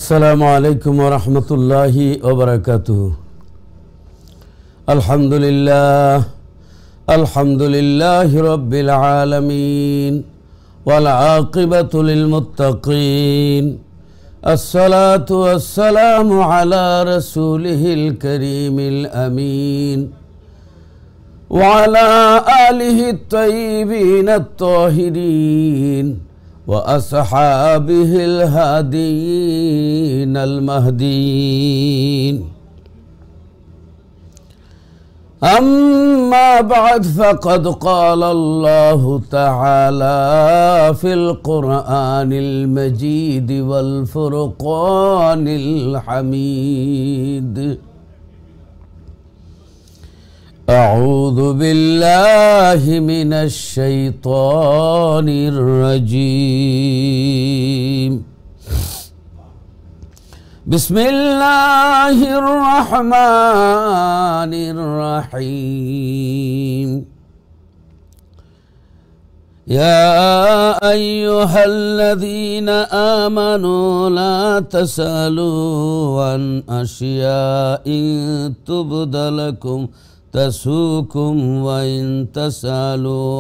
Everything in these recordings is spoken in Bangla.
السلام عليكم ورحمة الله وبركاته. الحمد لله رب العالمين والعاقبة للمتقين. الصلاة والسلام على رسوله الكريم الأمين وعلى آله الطيبين الطاهرين وأصحابه الهاديين المهديين. أما بعد فقد قال الله تعالى في القرآن المجيد والفرقان الحميد: أعوذ بالله من الشيطان الرجيم. بسم الله الرحمن الرحيم. يا أيها الذين آمنوا لا تسألوا عن أشياء تبد لكم تسؤكم وإن تسألوا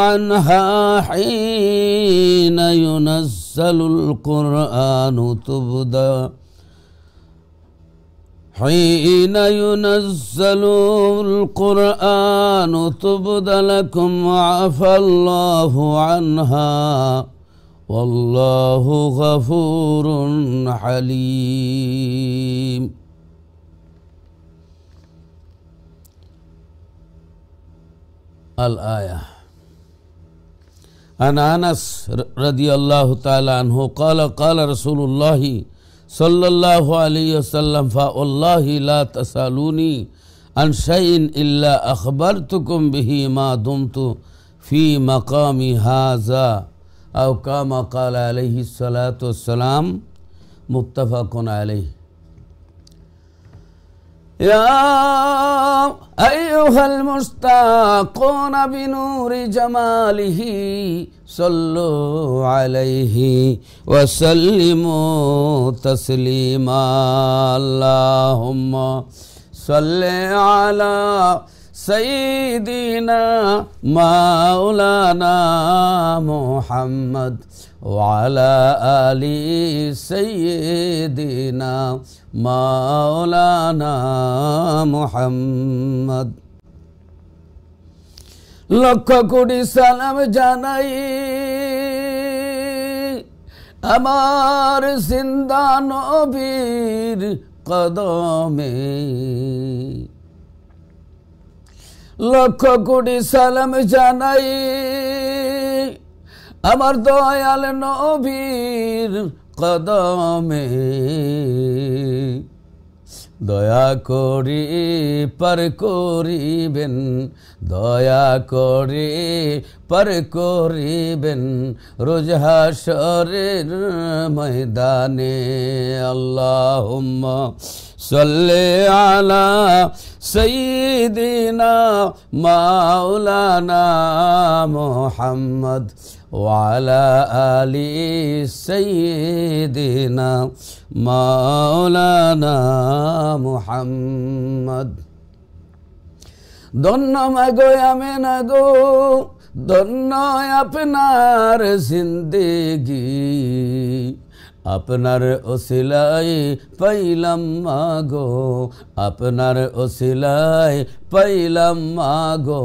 عنها حين ينزل القرآن تبد لكم عفى الله عنها والله غفور حليم. الآية. عن أنس رضي الله تعالى عنه قال رسول الله صلى الله عليه وسلم: فوالله لا تسألوني عن شيء إلا أخبرتكم به ما دمت في مقامي هذا أو كما قال عليه الصلاة والسلام. متفق عليه. يا أيها المشتاقون بنور جماله صلوا عليه وسلموا تسليما. اللهم صل على سيدنا مولانا محمد وعلى آل سيدنا مولانا محمد. লক্ষ কোটি সালাম জানাই আমার জিন্দা নবীর কদমে। লক্ষ কোটি সালাম জানাই আমার দয়াল নবীর কদমে। দয়া করি পার করিবেন, দয়া করে পার করিবেন রোজ হাশরের ময়দানে। আল্লাহুম্মা সাল্লি আলা সাইয়্যিদিনা মাওলানা মুহাম্মদ ওয়ালা আলি সাইয়্যিদিনা মাওলানা মুহাম্মদ। ধন্য মাগো আমেনা গো, ধন্য আপনার জিন্দেগি, আপনার ওসিলায় পাইলাম মাগো, আপনার ওসিলায় পাইলাম মাগো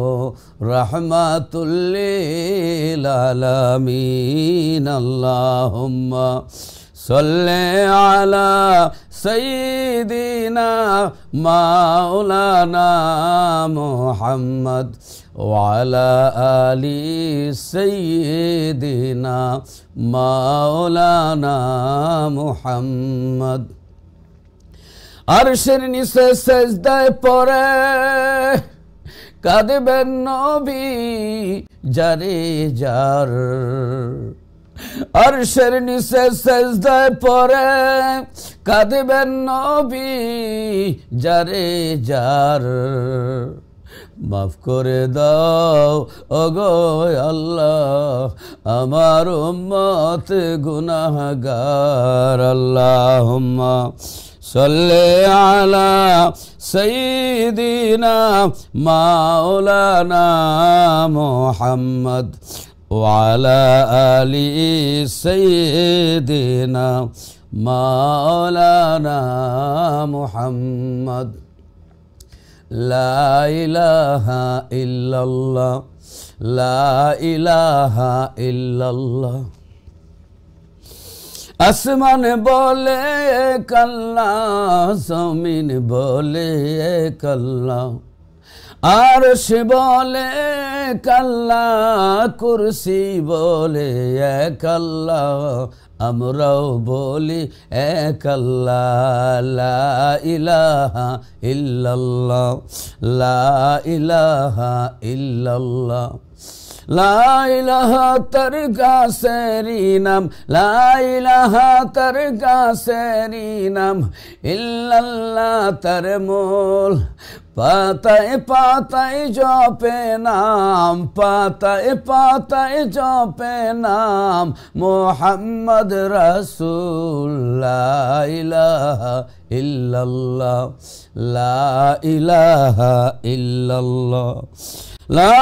রাহমাতুল লিল আলামিন। আল্লাহুম্মা সাল্লি আলা সাইয়্যিদিনা মাওলানা মুহাম্মদ ওয়ালা আলি সাইয়্যিদিনা মাওলানা মুহাম্মদ। আরশের নিচে সেজদায় পড়ে কাঁদবেন নবী যারে যার। আরশের নিচে সেজদায় পড়ে কাঁদবেন নবী যারে যার। মাফ করে দাও ওগো আল্লাহ, আমার উম্মত গুনাহগার। আল্লাহুম্মা সাল্লি আলা সাইয়্যিদিনা মাওলানা মুহাম্মদ ওয়া আলা আলি সাইয়্যিদিনা মাওলানা মুহাম্মদ। লা ইলাহা ইল্লাল্লাহ, লা ইলাহা ইল্লাল্লাহ। আসমান বলে এক আল্লাহ, জমিন বলে এক আল্লাহ, আরশ বলে এক আল্লাহ, কুরসি বলে এক আল্লাহ, আমরাও বলি এক আল্লাহ। লা ইলাহা ইল্লাল্লাহ, লা ইলাহা ইল্লাল্লাহ। লা ইলাহা তার কাছেরই নাম, লা ইলাহা তার কাছেরই নাম, ইল্লাল্লাহ তার মূল। পাতায় পাতায় জপে নাম, পাতায় পাতায় জপে নাম, মুহাম্মদ রাসূল। লা ইলাহা ইল্লাল্লাহ, লা ইলাহা ইল্লাল্লাহ, লা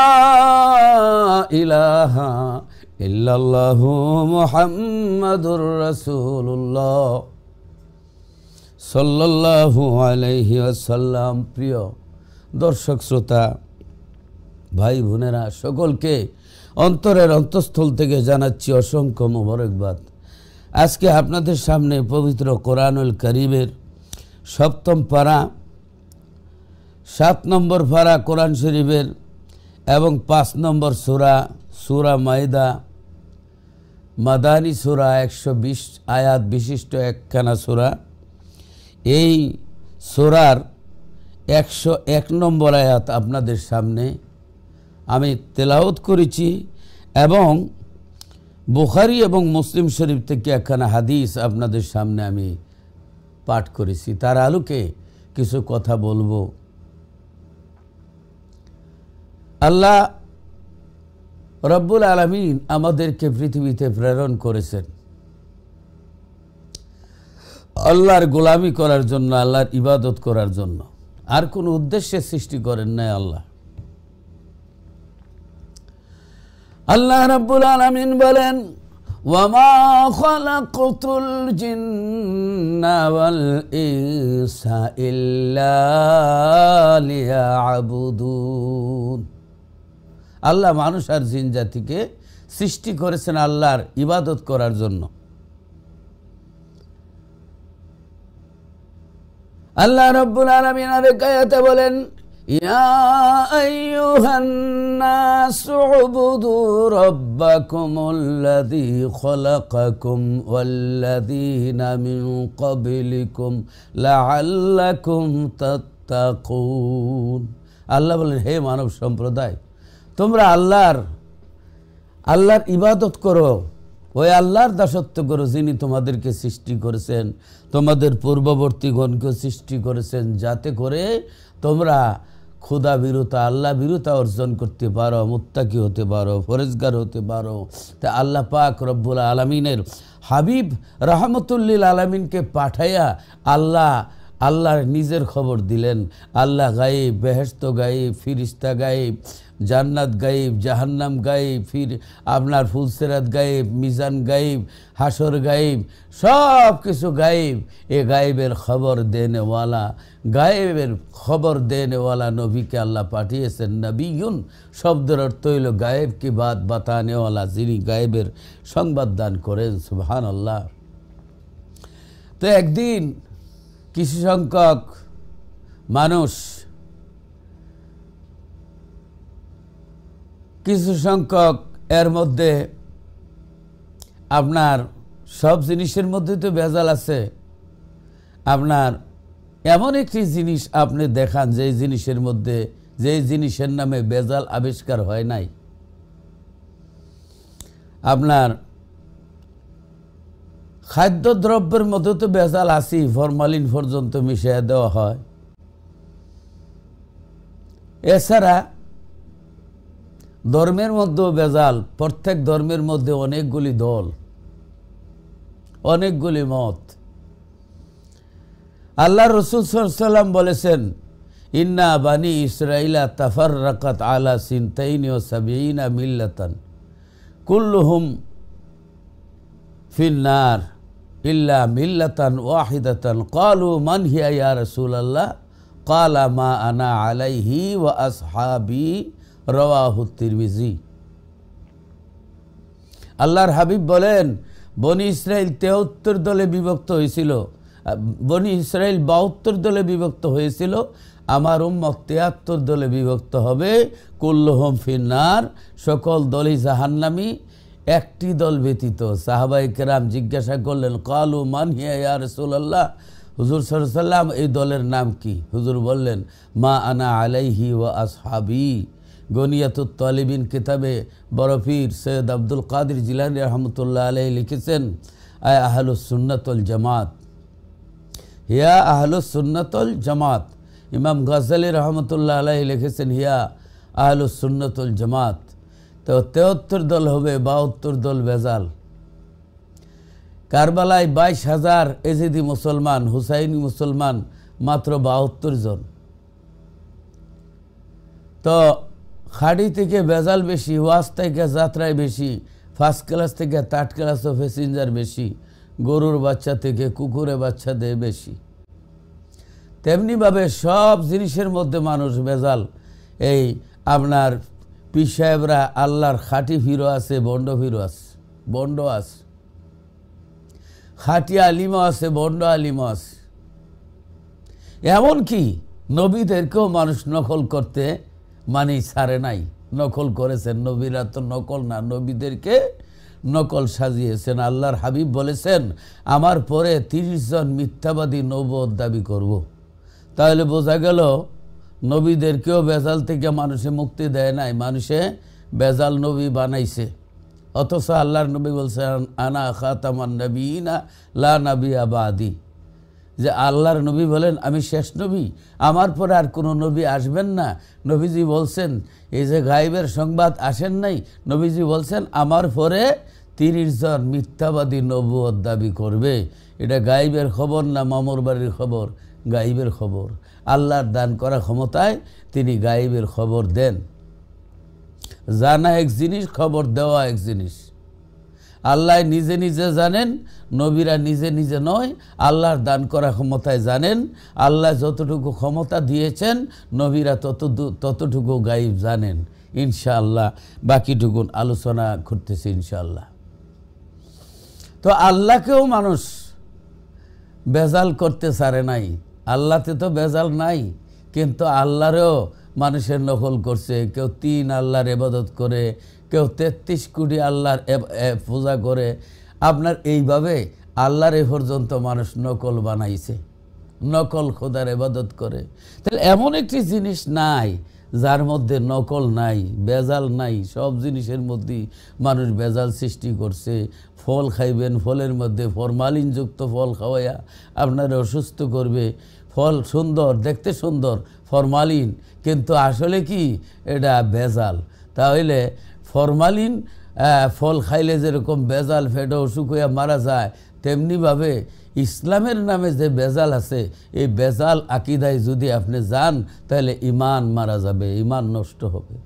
ইলাহা ইল্লাল্লাহু মুহাম্মাদুর রাসূলুল্লাহ সাল্লাল্লাহু আলাইহি ওয়াসাল্লাম। প্রিয় দর্শক শ্রোতা ভাই বোনেরা, সকলকে অন্তরের অন্তঃস্থল থেকে জানাচ্ছি অসংখ্য মোবারকবাদ। আজকে আপনাদের সামনে পবিত্র কোরআনুল কারীমের ৭ম পারা, ৭ নম্বর পারা কোরআন শরীফের এবং ৫ নম্বর সূরা, সূরা মাইদা, মাদানী সূরা, ১২০ আয়াত বিশিষ্ট একখানা সূরা। এই সূরার ১০১ নম্বর আয়াত আপনাদের সামনে আমি তেলাওয়াত করেছি এবং বুখারী এবং মুসলিম শরীফ থেকে একখানা হাদিস আপনাদের সামনে আমি পাঠ করেছি। তার আলোকে কিছু কথা বলবো। আল্লাহ রব্বুল আলামিন আমাদেরকে পৃথিবীতে প্রেরণ করেছেন আল্লাহর গোলামি করার জন্য, আল্লাহর ইবাদত করার জন্য। আর কোনো উদ্দেশ্যে সৃষ্টি করেন নাই আল্লাহ। আল্লাহ রব্বুল আলামিন বলেন, ওয়ামা খালাকতুল জিন্না ওয়াল ইনসা ইল্লা লিয়াবুদুন। আল্লাহ মানুষ আর জিন জাতিকে সৃষ্টি করেছেন আল্লাহর ইবাদত করার জন্য। আল্লাহ রাব্বুল আলামিন আরেক আয়াতে বলেন, ইয়া আইয়ুহান নাসু উবুদু রাব্বাকুমুল্লাযী খালাকাকুম ওয়াল্লাযীনা মিন ক্বাবলিকুম লাআল্লাকুম তাত্তাকুন। আল্লাহ বলেন, হে মানব সম্প্রদায়, তোমরা আল্লাহর ইবাদত করো, ওই আল্লাহর দাসত্ব করো যিনি তোমাদেরকে সৃষ্টি করেছেন, তোমাদের পূর্ববর্তীগণকে সৃষ্টি করেছেন, যাতে করে তোমরা ক্ষুধা বিরতা, আল্লাহ বিরতা অর্জন করতে পারো, মুত্তাকি হতে পারো, ফরেজগার হতে পারো। তা আল্লাহ পাক রব্বুল আলামিনের হাবিব রহমতুল্লিল আলামিনকে পাঠাইয়া আল্লাহর নিজের খবর দিলেন। আল্লাহ গায়েব, বেহেশত গায়েব, ফিরিস্তা গায়েব, জান্নাত গায়েব, জাহান্নাম গায়েব, ফির আপনার ফুলসেরাত গায়েব, মিজান গায়েব, হাসর গায়েব, সব কিছু গায়েব। এ গায়েবের খবর দেনেওয়ালা, গায়েবের খবর দেনেওয়ালা নবীকে আল্লাহ পাঠিয়েছেন। নবিয়ুন শব্দের অর্থ হইল গায়েব কি বাত বাতানেওয়ালা, যিনি গায়েবের সংবাদ দান করেন। সুবহানাল্লাহ। তো একদিন কিছু সংখ্যক মানুষ, এর মধ্যে আপনার সব জিনিসের মধ্যে তো ভেজাল আছে। আপনার এমন একটি জিনিস আপনি দেখান যে জিনিসের মধ্যে, যে জিনিসের নামে ভেজাল আবিষ্কার হয় নাই। আপনার খাদ্যদ্রব্যের মধ্যে তো ভেজাল আছেই, ফরমালিন পর্যন্ত মিশিয়ে দেওয়া হয়। এছাড়া ধর্মের মধ্যেও ভেজাল, প্রত্যেক ধর্মের মধ্যে অনেকগুলি দল, অনেকগুলি মত। আল্লাহ রাসূল সাল্লাল্লাহু আলাইহি ওয়াসাল্লাম বলেছেন, ইন্না বানি ইসরাঈলা তাফাররাকাত আলা সিনতাইনি ওয়া সাবঈনা মিল্লাতান কুল্লুহুম ফিন নার ইল্লা মিল্লাতান ওয়াহিদাতান ক্বালু মান হিয়া ইয়া রাসূলুল্লাহ ক্বালা মা আনা আলাইহি ওয়া আসহাবি রাওয়াহু তিরমিজি। আল্লাহর হাবিব বলেন, বনি ইসরাইল ৭৩ দলে বিভক্ত হয়েছিল, বনি ইসরাইল ৭২ দলে বিভক্ত হয়েছিল, আমার উম্মত ৭৩ দলে বিভক্ত হবে। কুল্লুহুম ফিন্নার, সকল দলই জাহান্নামী, একটি দল ব্যতীত। সাহাবায়ে কেরাম জিজ্ঞাসা করলেন, ক্বালু মান হিয়া ইয়া রাসূলুল্লাহ, হুজুর সাল্লাল্লাহু আলাইহি ওয়াসাল্লাম এই দলের নাম কি? হুজুর বললেন, মা আনা আলাইহি ওয়া আসহাবি। গনিয়াতুত তালিবিন কিতাবে বড় পীর সৈয়দ আব্দুল কাদের জিলানী রহমতুল্লাহ আলাইহি লিখেছেন, আয় আহলুস সুন্নাত ওয়াল জামাত, হিয়া আহলুস সুন্নাত ওয়াল জামাত। ইমাম গাজ্জালী রহমতুল্লাহ আলাইহি লিখেছেন, হিয়া আহলুস সুন্নাত ওয়াল জামাত। তো ৭৩ দল হবে, ৭২ দল ভেজাল। কারবালায় ২২,০০০ এজিদি মুসলমান, হুসাইনি মুসলমান মাত্র ৭২ জন। তো খাড়ি থেকে ভেজাল বেশি, ওয়াজ থেকে যাত্রায় বেশি, ফার্স্ট ক্লাস থেকে থার্ড ক্লাসও প্যাসেঞ্জার বেশি, গরুর বাচ্চা থেকে কুকুরের বাচ্চা দেয় বেশি। তেমনিভাবে সব জিনিসের মধ্যে মানুষ ভেজাল। এই আপনার পীর সাহেবরা আল্লাহর খাঁটি ফিরো আছে, বন্ড ফিরো আছে, বন্ড আছে, খাঁটি আলিমও আছে, বন্ড আলিমও আছে। এমনকি নবীদেরকেও মানুষ নকল করতে ছাড়ে নাই, নকল করেছেন। নবীরা তো নকল না, নবীদেরকে নকল সাজিয়েছেন। আল্লাহর হাবিব বলেছেন, আমার পরে ৩০ জন মিথ্যাবাদী নবুয়ত দাবি করব। তাহলে বোঝা গেল নবীদেরকেও বেজাল থেকে মানুষে মুক্তি দেয় নাই, মানুষে বেজাল নবী বানাইছে। অথচ আল্লাহর নবী বলছেন, আনা খাতামান নবিয়িনা লা নাবিয়্যা বাদি, যে আল্লাহর নবী বলেন আমি শেষ নবী, আমার পরে আর কোনো নবী আসবেন না। নবীজি বলছেন, এই যে গায়েবের সংবাদ আসেন নাই, নবীজি বলছেন আমার পরে ৩০ জন মিথ্যাবাদী নবুয়ত দাবি করবে। এটা গায়েবের খবর না মামুর বাড়ির খবর? গায়েবের খবর। আল্লাহর দান করা ক্ষমতায় তিনি গায়েবের খবর দেন। জানা এক জিনিস, খবর দেওয়া এক জিনিস। আল্লাহ নিজে নিজে জানেন, নবীরা নিজে নিজে নয়, আল্লাহর দান করা ক্ষমতায় জানেন। আল্লাহ যতটুকু ক্ষমতা দিয়েছেন, নবীরা ততটুকু গায়েব জানেন। ইনশাআল্লাহ বাকিটুকু আলোচনা করতেছি ইনশাআল্লাহ। তো আল্লাহকেও মানুষ বেজাল করতে ছাড়ে নাই। আল্লাহতে তো বেজাল নাই, কিন্তু আল্লাহরেও মানুষের নকল করছে। কেউ ৩ আল্লাহর ইবাদত করে, কেউ ৩৩ কোটি আল্লাহর পূজা করে। আপনার এইভাবে আল্লাহর এ পর্যন্ত মানুষ নকল বানাইছে, নকল খোদার ইবাদত করে। তাহলে এমন একটি জিনিস নাই যার মধ্যে নকল নাই, বেজাল নাই। সব জিনিসের মধ্যেই মানুষ বেজাল সৃষ্টি করছে। ফল খাইবেন, ফলের মধ্যে ফরমালিনযুক্ত ফল খাওয়াইয়া আপনার অসুস্থ করবে। ফল সুন্দর, দেখতে সুন্দর, ফরমালিন, কিন্তু আসলে কি এটা বেজাল। তাহলে ফরমালিন ফল খাইলে যেরকম বেজাল ফেটে অসুখ হইয়া মারা যায়, তেমনিভাবে ইসলামের নামে যে বেজাল আছে, এই বেজাল আকিদায় যদি আপনি যান, তাহলে ইমান মারা যাবে, ইমান নষ্ট হবে।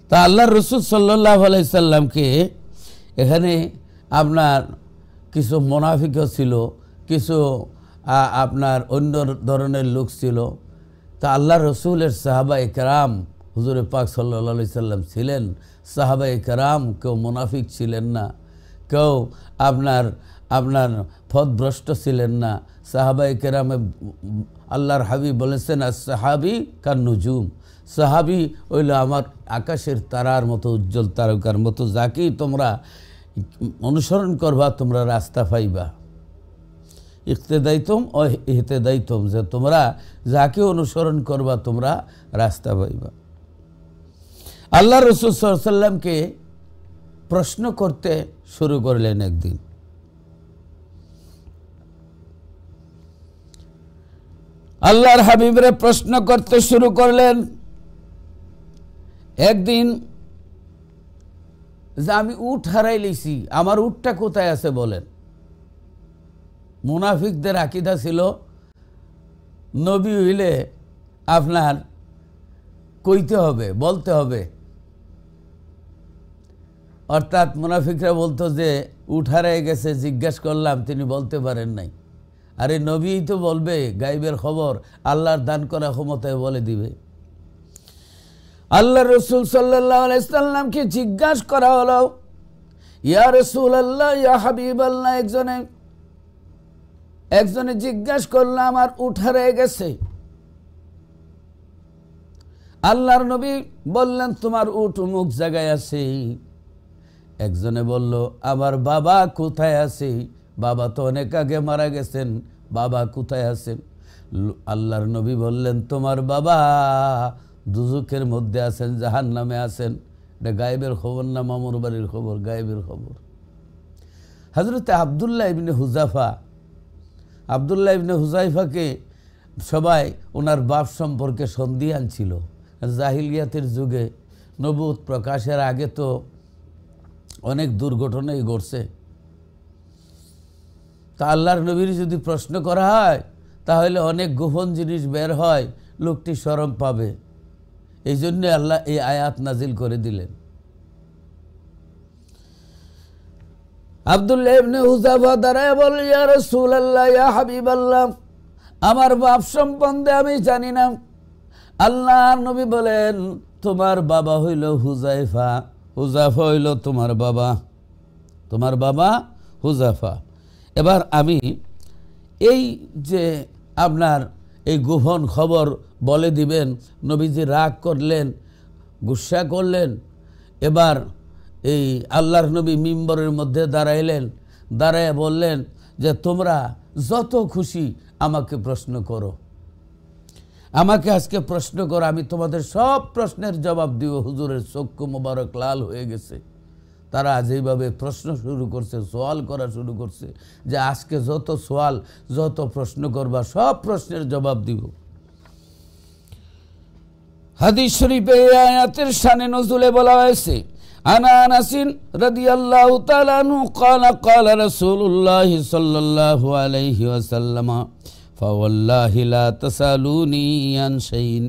তা আল্লাহর রাসূল সাল্লাল্লাহু আলাইহি সাল্লামকে এখানে আপনার কিছু মুনাফিকও ছিল, কিছু আপনার অন্য ধরনের লোক ছিল। তা আল্লাহর রাসূলের সাহাবায়ে কেরাম, হুজুর পাক সাল্লাল্লাহু আলাইহি সাল্লাম ছিলেন সাহাবায়ে কেরাম, কেউ মুনাফিক ছিলেন না, কেউ আপনার পথভ্রষ্ট ছিলেন না। সাহাবায়ে কেরামে আল্লাহর হাবিব বলেছেন, সাহাবি কান নুজুম, সাহাবি হইল আমার আকাশের তারার মতো, উজ্জ্বল তারকার মতো। যাকেই তোমরা অনুসরণ করবা তোমরা রাস্তা পাইবা। ইক্তেদাইতুম ও ইহতেদাইতুম, যে তোমরা যাকে অনুসরণ করবা তোমরা রাস্তা পাইবা। আল্লাহ রাসূল সাল্লাল্লাহু আলাইহি সাল্লামকে প্রশ্ন করতে শুরু করলেন একদিন। আল্লাহর হাবিবরে প্রশ্ন করতে শুরু করলেন। একদিন যে আমি উট হারাই লিছি, আমার উটটা কোথায় আছে বলেন। মুনাফিকদের আকীদা ছিল নবী হইলে আপনার কইতে হবে, বলতে হবে। অর্থাৎ মুনাফিকরা বলতো যে উট হারাই গেছে, জিজ্ঞাসা করলাম তিনি বলতে পারেন নাই। আরে নবীই তো বলবে, গাইবের খবর আল্লাহর দান করা ক্ষমতায় বলে দিবে। আল্লাহ রসুল সাল্লাল্লাহু আলাইহি সাল্লামকে জিজ্ঞাসা করা হলো, ইয়া রাসূলুল্লাহ, ইয়া হাবিবাল্লাহ, একজনে জিজ্ঞাসা করলো আমার উট হারিয়ে গেছে। আল্লাহর নবী বললেন তোমার উট অমুক জায়গায় আছে। একজনে বলল আমার বাবা কোথায় আছে? বাবা তো অনেক আগে মারা গেছেন, বাবা কোথায় আছেন? আল্লাহর নবী বললেন তোমার বাবা দুজকের মধ্যে আছেন, জাহান্নামে আছেন। এটা গায়েবের খবর না মামুর বাড়ির খবর, গায়েবের খবর। হযরত আব্দুল্লাহ ইবনে হুযাইফাকে সবাই ওনার বাপ সম্পর্কে সন্দিহান ছিল। জাহিলিয়াতের যুগে, নবুয়ত প্রকাশের আগে তো অনেক দুর্ঘটনাই ঘটছে। তা আল্লাহর নবীর যদি প্রশ্ন করা হয় তাহলে অনেক গোপন জিনিস বের হয়, লোকটি শরম পাবে। এই জন্য আল্লাহ এই আয়াত নাজিল করে দিলেন। আব্দুল্লাহ ইবনে হুযাইফা দাঁড়ায় বলে, ইয়া রাসূলুল্লাহ, ইয়া হাবিবাল্লাহ, আমার বাপ সম্বন্ধে আমি জানি না। আল্লাহর নবী বলেন তোমার বাবা হইল হুযাইফা, হুযাইফা হইল তোমার বাবা হুযাইফা। এবার আমি এই যে আপনার এই গোপন খবর বলে দিবেন, নবীজি রাগ করলেন, গুসা করলেন। এবার এই আল্লাহর নবী মিম্বরের মধ্যে দাঁড়াইলেন, দাঁড়ায় বললেন যে তোমরা যত খুশি আমাকে প্রশ্ন করো, আমাকে আজকে প্রশ্ন করো, আমি তোমাদের সব প্রশ্নের জবাব দিব। হুজুরের চক্ষু মোবারক লাল হয়ে গেছে। তারা আজ এইভাবে প্রশ্ন শুরু করছে, সোয়াল করা শুরু করছে যে আজকে যত সোয়াল, যত প্রশ্ন করবা সব প্রশ্নের জবাব দিব। হাদিস শরীফে এই আয়াতের শানে নজুলে বলা হয়েছে, আনা আনাসিন রাদিয়াল্লাহু তাআলা আনহু ক্বালা ক্বালা রাসূলুল্লাহ সাল্লাল্লাহু আলাইহি ওয়াসাল্লাম ফাওয়াল্লাহি লা তাসালুনি আন শাইইন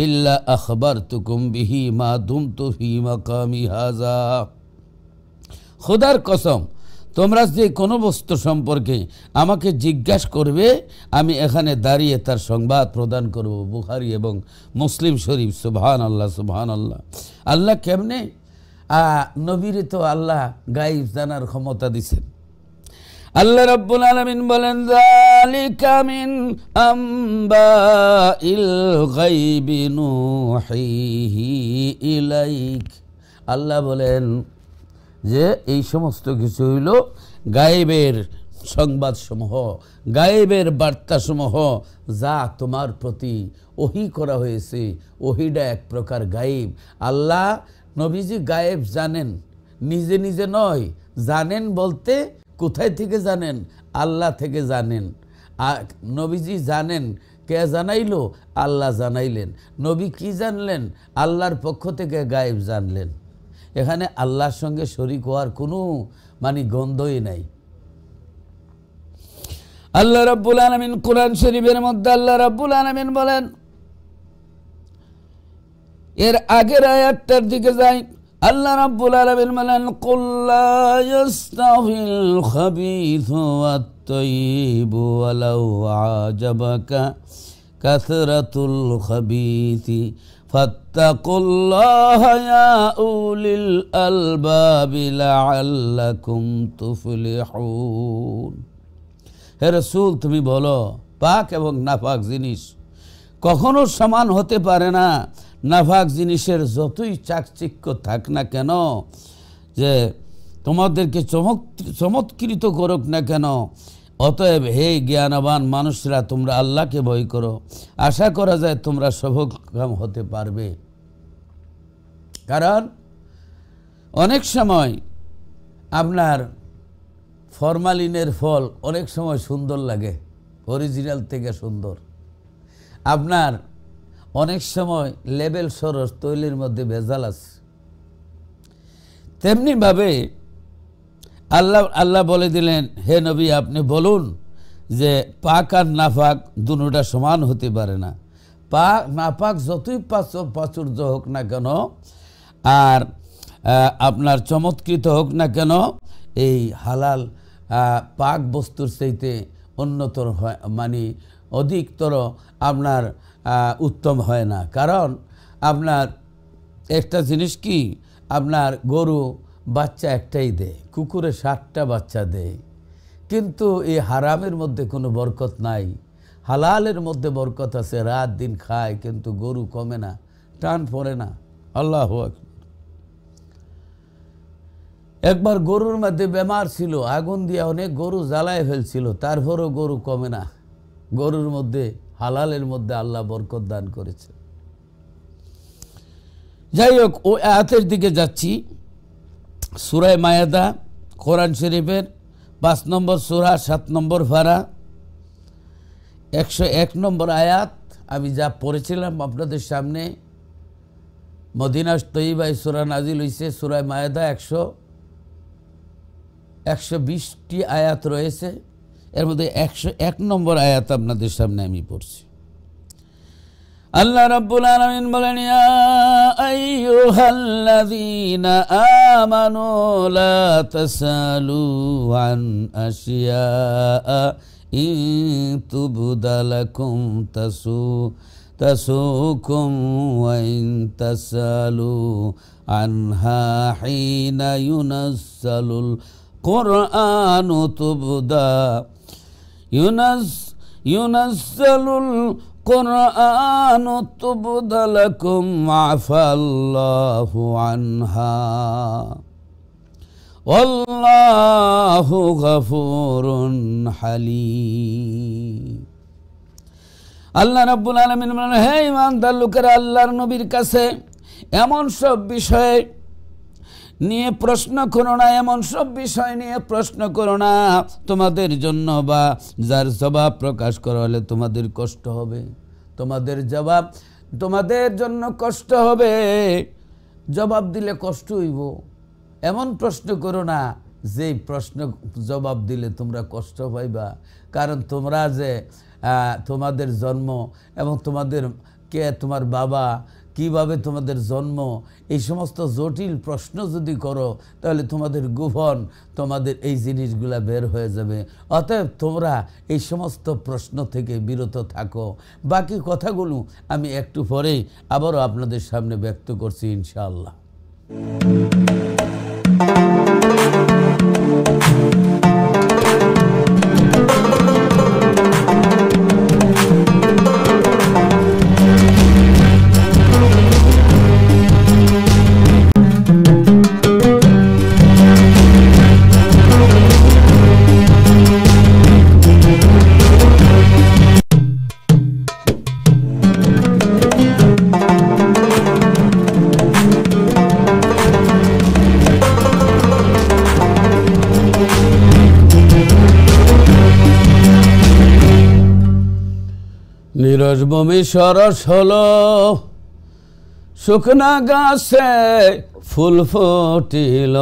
ইল্লা আখবারতুকুম বিহি মা দুমতু ফি মাকামি হাযা। খোদার কসম, তোমরা যে কোনো বস্তু সম্পর্কে আমাকে জিজ্ঞাসা করবে, আমি এখানে দাঁড়িয়ে তার সংবাদ প্রদান করব। বুখারী এবং মুসলিম শরীফ। সুবহানাল্লাহ, সুবহানাল্লাহ। আল্লাহ কেমনে নবীরে তো আল্লাহ গায়েব জানার ক্ষমতা দিছেন। আল্লাহ রাব্বুল আলামিন বলেন, যালিকা মিন আম্বাইল গায়বি নুহিহি ইলাইক। আল্লাহ বলেন যে এই সমস্ত কিছু হইল গায়েবের সংবাদসমূহ, গায়েবের বার্তাসমূহ যা তোমার প্রতি ওহী করা হয়েছে। ওহীটা এক প্রকার গায়েব। আল্লাহ নবীজি গায়েব জানেন, নিজে নিজে নয়। জানেন বলতে কোথায় থেকে জানেন? আল্লাহ থেকে জানেন। নবীজি জানেন, কে জানাইলো? আল্লাহ জানাইলেন। নবী কি জানলেন? আল্লাহর পক্ষ থেকে গায়েব জানলেন। এখানে আল্লাহর সঙ্গে শরীক হওয়ার কোনো গন্ধই নাই। আল্লাহ রাব্বুল আলামিন কোরআন শরীফের মধ্যে আল্লাহ রাব্বুল আলামিন বলেন, এর আগের আয়াতটার দিকে যাই। আল্লাহ রাব্বুল আলামিন বলেন, কুল লা ইস্তাউিল খাবিসু ওয়াত তাইয়িবু ওয়ালাউ আজাবাকা কাসরাতুল খাবিসি ফাত্তাকুল্লাহা ইয়া উলিল আলবাবি লাআল্লাকুম তুফলিহুন। হে রাসূল, তুমি বলো, পাক এবং নাপাক জিনিস কখনো সমান হতে পারে না। নাপাক জিনিসের যতই চাকচিক্য থাক না কেন, যে তোমাদেরকে চমৎকৃত করুক না কেন, অতএব হে জ্ঞানবান মানুষরা, তোমরা আল্লাহকে ভয় করো। আশা করা যায় তোমরা সফলকাম হতে পারবে। কারণ অনেক সময় আপনার ফরমালিনের ফল অনেক সময় সুন্দর লাগে, অরিজিনাল থেকে সুন্দর। আপনার অনেক সময় লেবেল সরস তৈলের মধ্যে ভেজাল আছে। তেমনিভাবে আল্লাহ বলে দিলেন, হে নবী আপনি বলুন যে পাক আর নাপাক দুটোটা সমান হতে পারে না। পাক নাপাক যতই প্রাচুর্য হোক না কেন আর আপনার চমৎকৃত হোক না কেন, এই হালাল পাক বস্তুর চাইতে উন্নতর হয়, মানে অধিকতর আপনার উত্তম হয় না। কারণ আপনার একটা জিনিস কি, আপনার গরু বাচ্চা একটাই দেয়, কুকুরে 60টা বাচ্চা দেয়, কিন্তু এই হারামের মধ্যে কোনো বরকত নাই। হালালের মধ্যে বরকত আছে, রাত দিন খায় কিন্তু গরু কমে না, টান পড়ে না। আল্লাহু আকবার। একবার গরুর মধ্যে বেমার ছিল, আগুন দিয়ে অনেক গরু জ্বালায় ফেলছিল, তারপরও গরু কমে না। গরুর মধ্যে হালালের মধ্যে আল্লাহ বরকত দান করেছে। যাই হোক, ওই আয়াতের দিকে যাচ্ছি। সূরা মায়েদা, কোরআন শরীফের 5 নম্বর সূরা 7 নম্বর পারা 101 নম্বর আয়াত। আমি যা পড়েছিলাম আপনাদের সামনে, মদিনা তৈয়বায় সূরা নাজিল হয়েছে। সূরা মায়েদা 120টি আয়াত রয়েছে, এর মধ্যে 101 নম্বর আয়াত আপনাদের সামনে আমি পড়ছি। আল্লাহ রাব্বুল আলামিন বলেন, ইয়া আইয়ুহাল্লাযীনা আমানু লা তাসালু আন আশিয়া ইন তুবদা লাকুম তাসুকুম ওয়া ইন তাসালু আনহা হিনা ইউনাজ্জালুল কুরআনু তুবদা ইউনাজ্জালুল কুরআনু তুবদা লাকুম আফাল্লাহু আনহা ওয়াল্লাহু গফুরুন হালিম। আল্লাহ রাব্বুল আলামিন বলেন, হে ঈমানদার লোকেরা, আল্লাহর নবীর কাছে এমন সব বিষয় নিয়ে প্রশ্ন করো না, এমন সব বিষয় নিয়ে প্রশ্ন করো না তোমাদের জন্য বা যার জবাব প্রকাশ করা হলে তোমাদের কষ্ট হবে, তোমাদের জন্য কষ্ট হবে, জবাব দিলে কষ্ট হইব। এমন প্রশ্ন করো না যেই প্রশ্ন জবাব দিলে তোমরা কষ্ট পাইবা। কারণ তোমরা যে তোমাদের জন্ম এবং তোমার বাবা কিভাবে তোমাদের জন্ম, এই সমস্ত জটিল প্রশ্ন যদি করো তাহলে তোমাদের গোপন, তোমাদের এই জিনিসগুলা বের হয়ে যাবে। অতএব তোমরা এই সমস্ত প্রশ্ন থেকে বিরত থাকো। বাকি কথাগুলো আমি একটু পরেই আবারও আপনাদের সামনে ব্যক্ত করছি ইনশাআল্লাহ। নীরস ভূমি সরস হলো, শুকনা গাছে ফুল ফুটিল।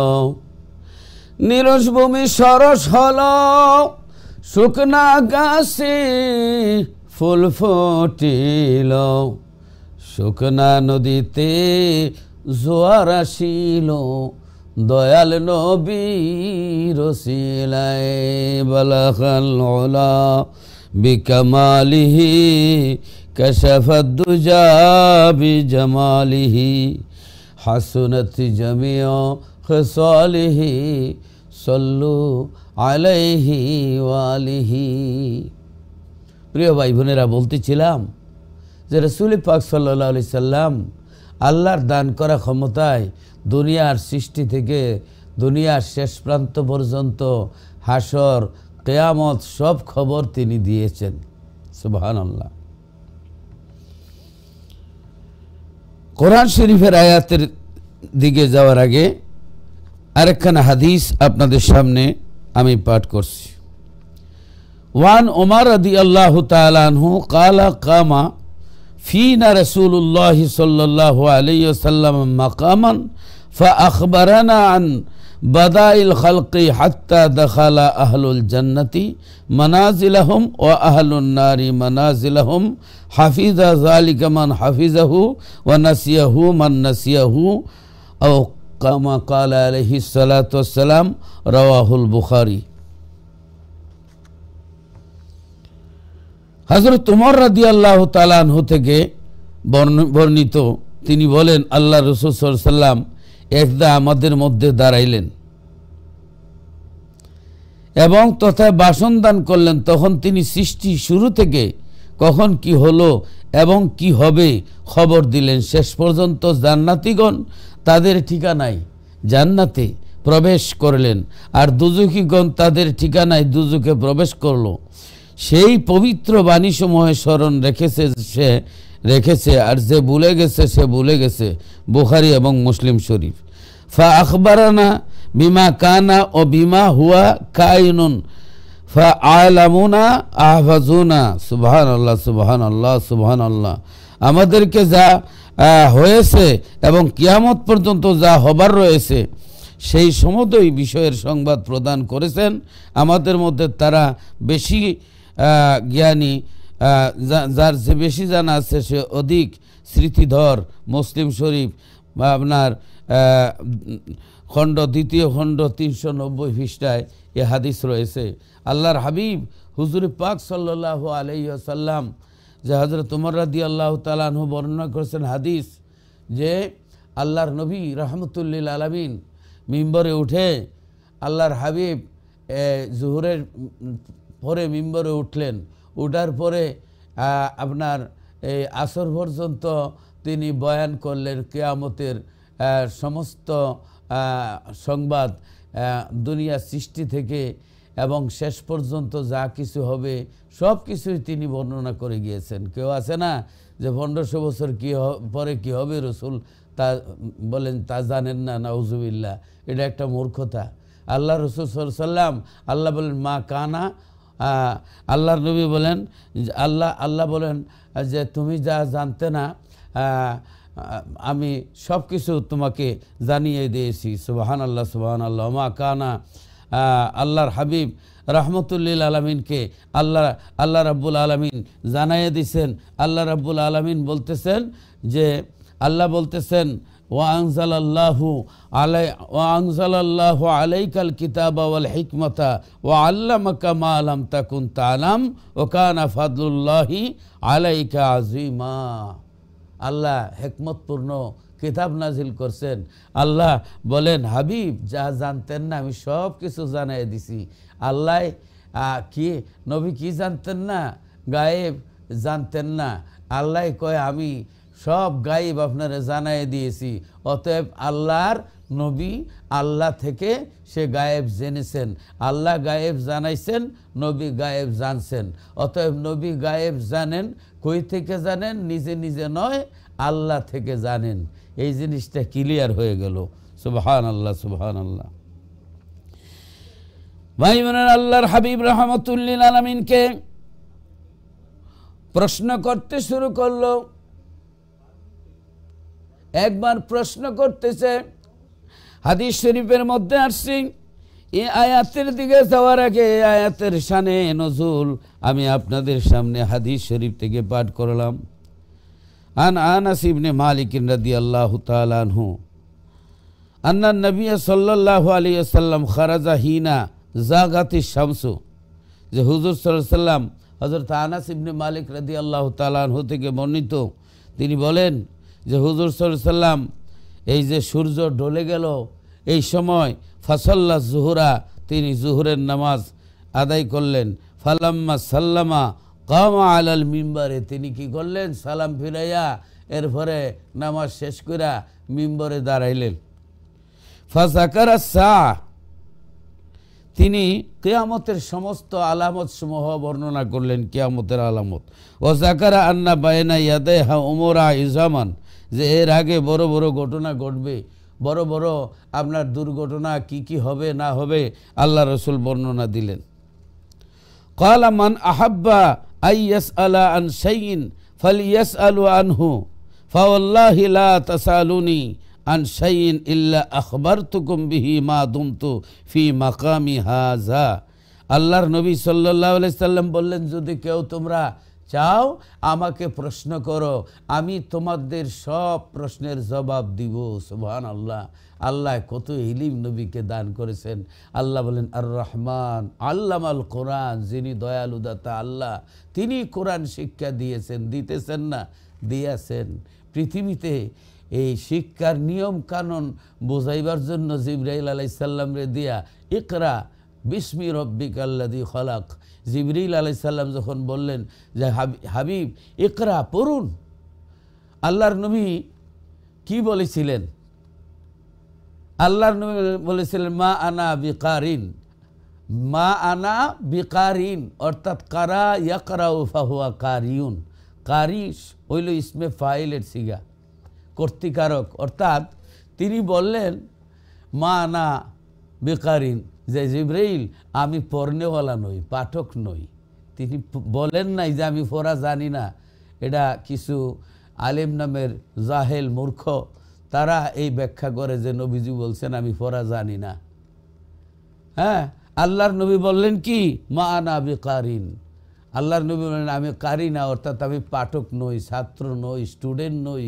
নীরস ভূমি সরস হলো, শুকনা গাছে ফুল ফুটিল। শুকনা নদীতে জোয়ার আসিল, দয়াল নবীর ওসিলায়। বালাগাল উলা বিকামালিহি কাশাফাদ দুজা বিজামালিহি হাসুনাত জামিউ খিসালিহি সাল্লু আলাইহি ওয়ালিহি। প্রিয় ভাই বোনেরা, বলতেছিলাম যে রাসূল পাক সাল্লাল্লাহু আলাইহি সাল্লাম আল্লাহর দান করা ক্ষমতায় দুনিয়ার সৃষ্টি থেকে দুনিয়ার শেষ প্রান্ত পর্যন্ত হাসর কিয়ামত সব খবর তিনি দিয়েছেন। সুবহানাল্লাহ। কোরআন শরীফের আয়াতের দিকে যাওয়ার আগে আরেকখানা হাদিস আপনাদের সামনে আমি পাঠ করছি। ওয়ান ওমর রাদিয়াল্লাহু তাআলা আনহু ক্বালা কামা ফিনা রাসূলুল্লাহ সাল্লাল্লাহু আলাইহি ওয়াসাল্লাম মাকামান ফাআখবারানা আন বাদাইল খালকি হাত্তা দাখালা আহলুল জান্নাতি মানাজিলাহুম ওয়া আহলুন নারি মানাজিলাহুম হাফিজা যালিকা মান হাফিজাহু ওয়া নাসিয়াহু মান নাসিয়াহু আও কামা ক্বালা আলাইহিস সালাতু ওয়াস সালাম রাওয়াহুল বুখারী। হযরত ওমর রাদিয়াল্লাহু তাআলা আনহু থেকে বর্ণিত, তিনি বলেন আল্লাহ রাসূল সাল্লাল্লাহু আলাইহি ওয়াসাল্লাম একদা আমাদের মধ্যে দাঁড়াইলেন এবং তথা ভাষণ দান করলেন। তখন তিনি সৃষ্টি শুরু থেকে কখন কি হলো এবং কি হবে খবর দিলেন। শেষ পর্যন্ত জান্নাতীগণ তাদের ঠিকানায় জান্নাতে প্রবেশ করলেন আর দুজুকীগণ তাদের ঠিকানায় দুজুকে প্রবেশ করলো। সেই পবিত্র বাণীসমূহে স্মরণ রেখেছে আর যে ভুলে গেছে সে ভুলে গেছে। বুখারী এবং মুসলিম শরীফ। ফা আখবারানা বিমা কানা ও বিমা হুয়া কাইনুন ফা আলামুনা আহফাজুনা। সুবহানাল্লাহ সুবহানাল্লাহ সুবহানাল্লাহ। আমাদেরকে যা হয়েছে এবং কিয়ামত পর্যন্ত যা হবার রয়েছে সেই সমুদয় বিষয়ের সংবাদ প্রদান করেছেন। আমাদের মধ্যে তারা বেশি জ্ঞানী, যার যে বেশি জানা আছে সে অধিক স্মৃতিধর। মুসলিম শরীফ বা আপনার খণ্ড দ্বিতীয় খণ্ড 390 পৃষ্ঠায় এ হাদিস রয়েছে। আল্লাহর হাবিব হুজুর পাক সাল্লাল্লাহু আলাইহি ওয়াসাল্লাম যে হযরত ওমর রাদিয়াল্লাহু তাআলা আনহু বর্ণনা করেছেন হাদিস, যে আল্লাহর নবী রাহমাতুল লিল আলামিন মিম্বরে উঠে আল্লাহর হাবিব জোহরের পরে মিম্বরে উঠলেন। উঠার পরে আপনার এই আসর পর্যন্ত তিনি বয়ান করলেন কিয়ামতের সমস্ত সংবাদ, দুনিয়া সৃষ্টি থেকে এবং শেষ পর্যন্ত যা কিছু হবে সব কিছুই তিনি বর্ণনা করে গিয়েছেন। কেউ আছে না যে 1500 বছর পরে কি হবে রসুল তা বলেন তা জানেন না, নাউজুবিল্লাহ। এটা একটা মূর্খতা। আল্লাহ রসুল সাল্লাল্লাহু আলাইহি ওয়াসাল্লাম আল্লাহ বলেন মা কানা, আল্লাহর নবী বলেন আল্লাহ বলেন যে তুমি যা জানতে না আমি সব কিছু তোমাকে জানিয়ে দিয়েছি। সুবহানাল্লাহ সুবহানাল্লাহ। মা কানা, আল্লাহর হাবিব রাহমাতুল লিল আলামিনকে আল্লাহ রাব্বুল আলামিন জানাইয়ে দিয়েছেন। আল্লাহ রাব্বুল আলামিন বলতেছেন যে আল্লাহ বলতেছেন ওয়ানজালাল্লাহু আলাইকাল কিতাবা ওয়াল হিকমাতা ওয়া আল্লামাকা মা লাম তাকুন তা'লাম ওয়া কানা ফাদলুল্লাহি আলাইকা আযীমা। আল্লাহ হিকমতপূর্ণ কিতাব নাজিল করছেন। আল্লাহ বলেন হাবিব যা জানতেন না আমি সব কিছু জানাই দিছি। আল্লাহ কি নবী কি জানতেন না? গায়েব জানতেন না। আল্লাহ কয় আমি সব গায়েব আপনারা জানাই দিয়েছি। অতএব আল্লাহর নবী আল্লাহ থেকে সে গায়েব জেনেছেন। আল্লাহ গায়েব জানাইছেন, নবী গায়েব জানছেন। অতএব নবী গায়েব জানেন। কই থেকে জানেন? নিজে নিজে নয়, আল্লাহ থেকে জানেন। এই জিনিসটা ক্লিয়ার হয়ে গেল। সুবহানাল্লাহ সুবহানাল্লাহ। ভাই বোনেরা, আল্লাহর হাবিব রাহমাতুল লিল আলামিনকে প্রশ্ন করতে শুরু করলো। একবার প্রশ্ন করতেছে, হাদিস শরীফের মধ্যে আসছে। এই আয়াতের দিকে যাওয়ার আগে আয়াতের শানে নজুল আমি আপনাদের সামনে হাদিস শরীফ থেকে পাঠ করলাম। আন আনাস ইবনে মালিক রাদিয়াল্লাহু তাআলা আনহু আন্না নবী সাল্লাল্লাহু আলাইহি ওয়াসাল্লাম খারাজা হিনা জাগাতিশ শামসু। যে হুজুর সাল্লাল্লাহু আলাইহি ওয়াসাল্লাম হযরত আনাস ইবনে মালিক রাদিয়াল্লাহু তাআলা আনহু থেকে বর্ণিত, তিনি বলেন যে হুজুর সাল্লাল্লাহু আলাইহি ওয়াসাল্লাম এই যে সূর্য ঢলে গেল এই সময় ফাসাল্লা জুহুরা, তিনি জুহুরের নামাজ আদায় করলেন। ফালাম্মা সাল্লামা কামা আলাল মিম্বারে, তিনি কি করলেন? সালাম ফিরাইয়া এরপরে নামাজ শেষ কইরা মিম্বরে দাঁড়াইলেন। ফাযাকারা সাআ, তিনি কিয়ামতের সমস্ত আলামত সমূহ বর্ণনা করলেন, কিয়ামতের আলামত। ও যাকারা আন্না বাইনা ইয়াদাইহা উমরা ইজামান, যে এর আগে বড় বড় ঘটনা ঘটবে, বড় বড় আপনার দুর্ঘটনা কি কি হবে না হবে আল্লাহ রসুল বর্ণনা দিলেন। ক্বালা মান আহাব্বা আন ইয়াসআলা আন শাইইন ফালইয়াসআলু আনহু ফাওয়াল্লাহি লা তাসালুনি আন শাইইন ইল্লা আখবারতুকুম বিহি মা দুমতু ফি মাকামি হাযা। আল্লাহর নবী সাল্লাল্লাহু আলাইহি সাল্লাম বললেন, যদি কেউ তোমরা চাও আমাকে প্রশ্ন করো, আমি তোমাদের সব প্রশ্নের জবাব দিব। সুবহানাল্লাহ। আল্লাহ কত ইলম নবীকে দান করেছেন। আল্লাহ বলেন আর রহমান আল্লামাল কোরআন, যিনি দয়ালু দাতা আল্লাহ, তিনি কোরআন শিক্ষা দিয়েছেন, দিতেছেন না, দিয়েছেন। পৃথিবীতে এই শিক্ষার নিয়ম কানুন বোঝাইবার জন্য জিবরাইল আলাইহিস সালাম রে দিয়া ইকরা বিস্মি রব্বিকাল্লাযী খলাক, জিবরাইল আলাইহিস সালাম যখন বললেন যে হাবিব ইকরা, পড়ুন, আল্লাহর নবী কি বলেছিলেন? আল্লাহর নবী বলেছিলেন মা আনা বিকারিন, মা আনা বিকারিন, অর্থাৎ কারা ইয়াকরাউ ফাহুয়া কারিউন। কারিস হইল ইসমে ফাইলের সিগা, কর্তৃকারক। অর্থাৎ তিনি বললেন মা আনা বেকারিন, যে জিবরাইল আমি পড়নেওয়ালা নই, পাঠক নই। তিনি বলেন নাই যে আমি পড়া জানি না। এটা কিছু আলেম নামের জাহেল মূর্খ তারা এই ব্যাখ্যা করে যে নবীজি বলছেন আমি পড়া জানি না। হ্যাঁ, আল্লাহর নবী বললেন কি মা আনা বেকারিন, আল্লাহর নবী বললেন আমি কারি না, অর্থাৎ আমি পাঠক নই, ছাত্র নই, স্টুডেন্ট নই।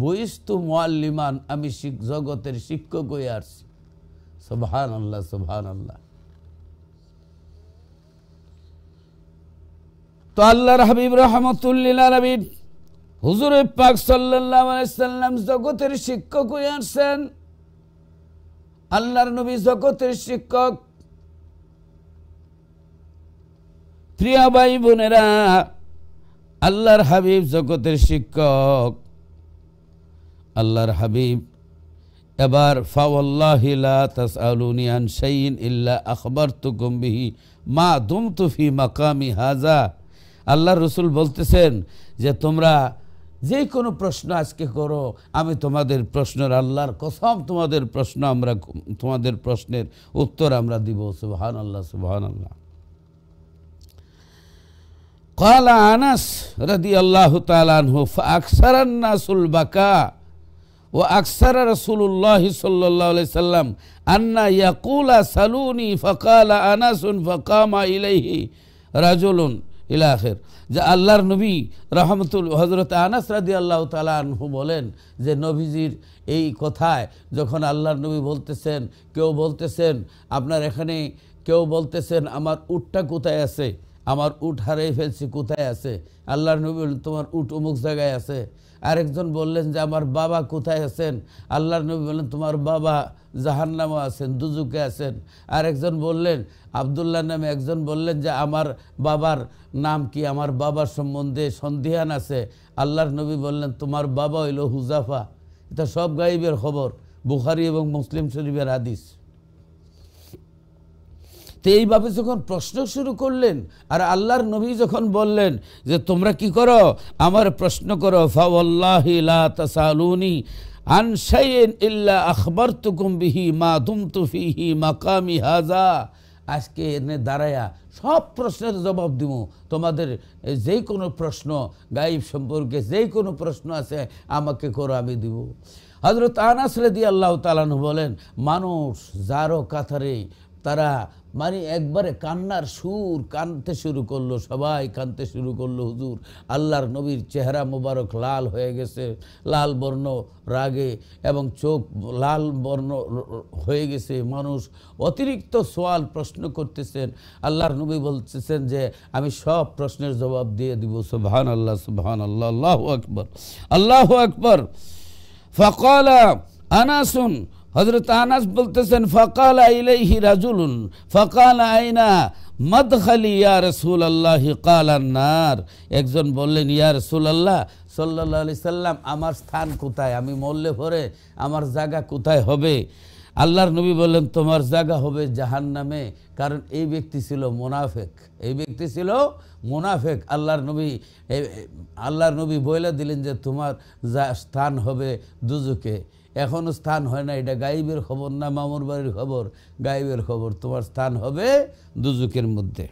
বইস্তু মুআল্লিমান, আমি জগতের শিক্ষক হয়ে আসছি। সুবহানাল্লাহ, সুবহানাল্লাহ। তো আল্লাহর হাবিব রাহমাতুল লিল আলামিন হুজুর পাক সাল্লাল্লাহু আলাইহি সাল্লাম জগতের শিক্ষক হয়ে আসছেন। আল্লাহর নবী জগতের শিক্ষক। প্রিয় ভাই বোনেরা, আল্লাহর হাবিব জগতের শিক্ষক। আল্লাহর হাবিব এবার ফাওয়াল্লাহি লা তাসআলুনি আন শাইইন ইল্লা আখবারতুকুম বিহি মা দুমতু ফি মাকামি হাযা। আল্লাহর রাসূল বলতেছেন যে তোমরা যে কোনো প্রশ্ন আজকে করো, আমি তোমাদের প্রশ্নের, আল্লাহর কসম তোমাদের প্রশ্ন আমরা, তোমাদের প্রশ্নের উত্তর আমরা দিব। সুবহানাল্লাহ, সুবহানাল্লাহ। قال أنس رضي الله تعالى عنه فأكثر الناس البكاء وأكثر رسول الله صلى الله عليه وسلم أن يقول سلوني فقال أنس فقام إليه رجل إلى آخر। যে আল্লাহর নবী রহমতুল হযরত আনাস রাদিয়াল্লাহু তাআলা আনহু বলেন যে নবীজির এই কথায় যখন আল্লাহর নবী বলতেছেন, কেউ বলতেছেন আপনার এখানে, কেউ বলতেছেন আমার উটটা কোথায় আছে, আমার উট হারিয়ে ফেলছি, কোথায় আছে? আল্লাহর নবী বললেন তোমার উট অমুক জায়গায় আছে। আরেকজন বললেন যে আমার বাবা কোথায় আছেন? আল্লাহর নবী বললেন তোমার বাবা জাহান্নামে আছেন, দুজুকে আছেন। আরেকজন বললেন, আব্দুল্লাহ নামে একজন বললেন যে আমার বাবার নাম কি, আমার বাবার সম্বন্ধে সন্দেহান আছে। আল্লাহর নবী বললেন তোমার বাবা হইল হুজাফা। এটা সব গায়েবের খবর, বুখারী এবং মুসলিম শরীফের হাদিস। তো এইভাবে যখন প্রশ্ন শুরু করলেন, আর আল্লাহর নবী যখন বললেন যে তোমরা কি করো, আমার প্রশ্ন করো, ফাওয়াল্লাহি লা তাসালুনি আন শাইইন ইল্লা আখবারতুকুম বিহি মা দুমতু ফিহি মাকামি হাযা। আজকে এনে দাঁড়ায়া সব প্রশ্নের জবাব দিব। তোমাদের যেই কোনো প্রশ্ন, গায়েব সম্পর্কে যেই কোনো প্রশ্ন আছে আমাকে করো, আমি দিব। হযরত আনাস রাদিয়াল্লাহু তাআলা আনহু বলেন মানুষ যারো কাতারে তারা মানে একবারে কান্নার সুর, কাঁদতে শুরু করলো, সবাই কাঁদতে শুরু করলো। হুজুর আল্লাহর নবীর চেহারা মোবারক লাল হয়ে গেছে, লাল বর্ণ রাগে, এবং চোখ লাল বর্ণ হয়ে গেছে। মানুষ অতিরিক্ত সওয়াল প্রশ্ন করতেছেন। আল্লাহর নবী বলতেছেন যে আমি সব প্রশ্নের জবাব দিয়ে দিব। সুবহানাল্লাহ, সুবহানাল্লাহ, আল্লাহু আকবার, আল্লাহু আকবার। ফাকালা আনাসুন, হযরত আনাস বলতেছেন ফাকালা ইলাইহি রাজুলুন ফাকালা আইনা মাদখালি ইয়া রাসূলুল্লাহ ক্বালা নার। একজন বললেন ইয়া রাসূলুল্লাহ সাল্লাল্লাহু আলাইহি সাল্লাম আমার স্থান কোথায়, আমি মরলে পরে আমার জায়গা কোথায় হবে? আল্লাহর নবী বললেন তোমার জায়গা হবে জাহান্নামে। কারণ এই ব্যক্তি ছিল মুনাফিক, এই ব্যক্তি ছিল মুনাফিক। আল্লাহর নবী বলে দিলেন যে তোমার স্থান হবে দুজকে। এখনো স্থান হয় না, এটা গায়েবের খবর না, মামুর বাড়ির খবর, গায়েবের খবর। তোমার স্থান হবে দুজকের মধ্যে।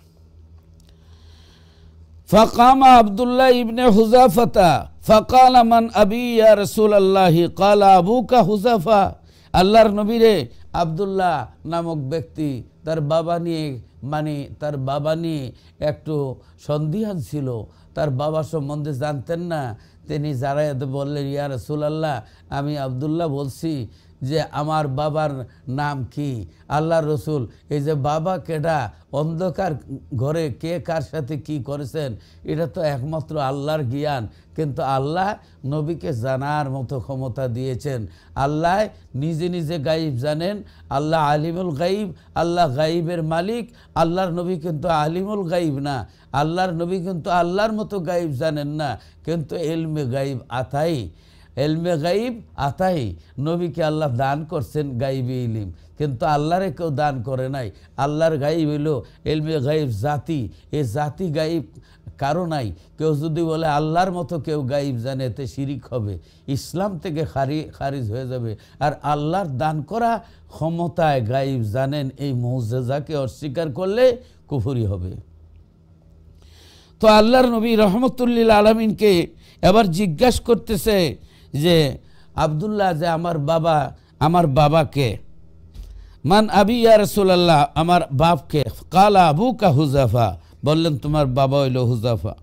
ফাকামা আব্দুল্লাহ ইবনে হুযাফাতা ফাকালা মান আবি ইয়া রাসূলুল্লাহ ক্বালা আবুকা হুযাফা। আল্লাহর নবীরে আব্দুল্লাহ নামক ব্যক্তি তার বাবা নিয়ে একটু সন্দিহান ছিল, তার বাবা সম্বন্ধে জানতেন না। তিনি জারায়াত বললেন, ইয়া রাসূলুল্লাহ, আমি আব্দুল্লাহ বলছি যে আমার বাবার নাম কি? আল্লাহর রসুল, এই যে বাবা কেডা, অন্ধকার ঘরে কে কার সাথে কি করেছেন, এটা তো একমাত্র আল্লাহর জ্ঞান। কিন্তু আল্লাহ নবীকে জানার মতো ক্ষমতা দিয়েছেন। আল্লাহ নিজে নিজে গাইব জানেন। আল্লাহ আলিমুল গাইব, আল্লাহ গাইবের মালিক। আল্লাহর নবী কিন্তু আলিমুল গাইব না। আল্লাহর নবী কিন্তু আল্লাহর মতো গাইব জানেন না, কিন্তু এলমে গাইব আতাই। এলমে গাইব আতাই, নবীকে আল্লাহ দান করছেন গাইবে ইলিম, কিন্তু আল্লাহরে কেউ দান করে নাই। আল্লাহর গাইব হইল এলমে গাইব জাতি, এই জাতি গাইব কারো নাই। কেউ যদি বলে আল্লাহর মতো কেউ গাইব জানে, এতে শিরিক হবে, ইসলাম থেকে খারিজ হয়ে যাবে। আর আল্লাহর দান করা ক্ষমতায় গাইব জানেন এই মুজিজাকে অস্বীকার করলে কুফরি হবে। তো আল্লাহর নবী রহমতুল্লিল আলমিনকে এবার জিজ্ঞাসা করতেছে যে আব্দুল্লাহ, যে আমার বাবাকে, মান আবি ইয়া রাসূলুল্লাহ, আমার বাপকে। কালা আবুকা হুযাফা, বললেন তোমার বাবা হইল হুযাফা।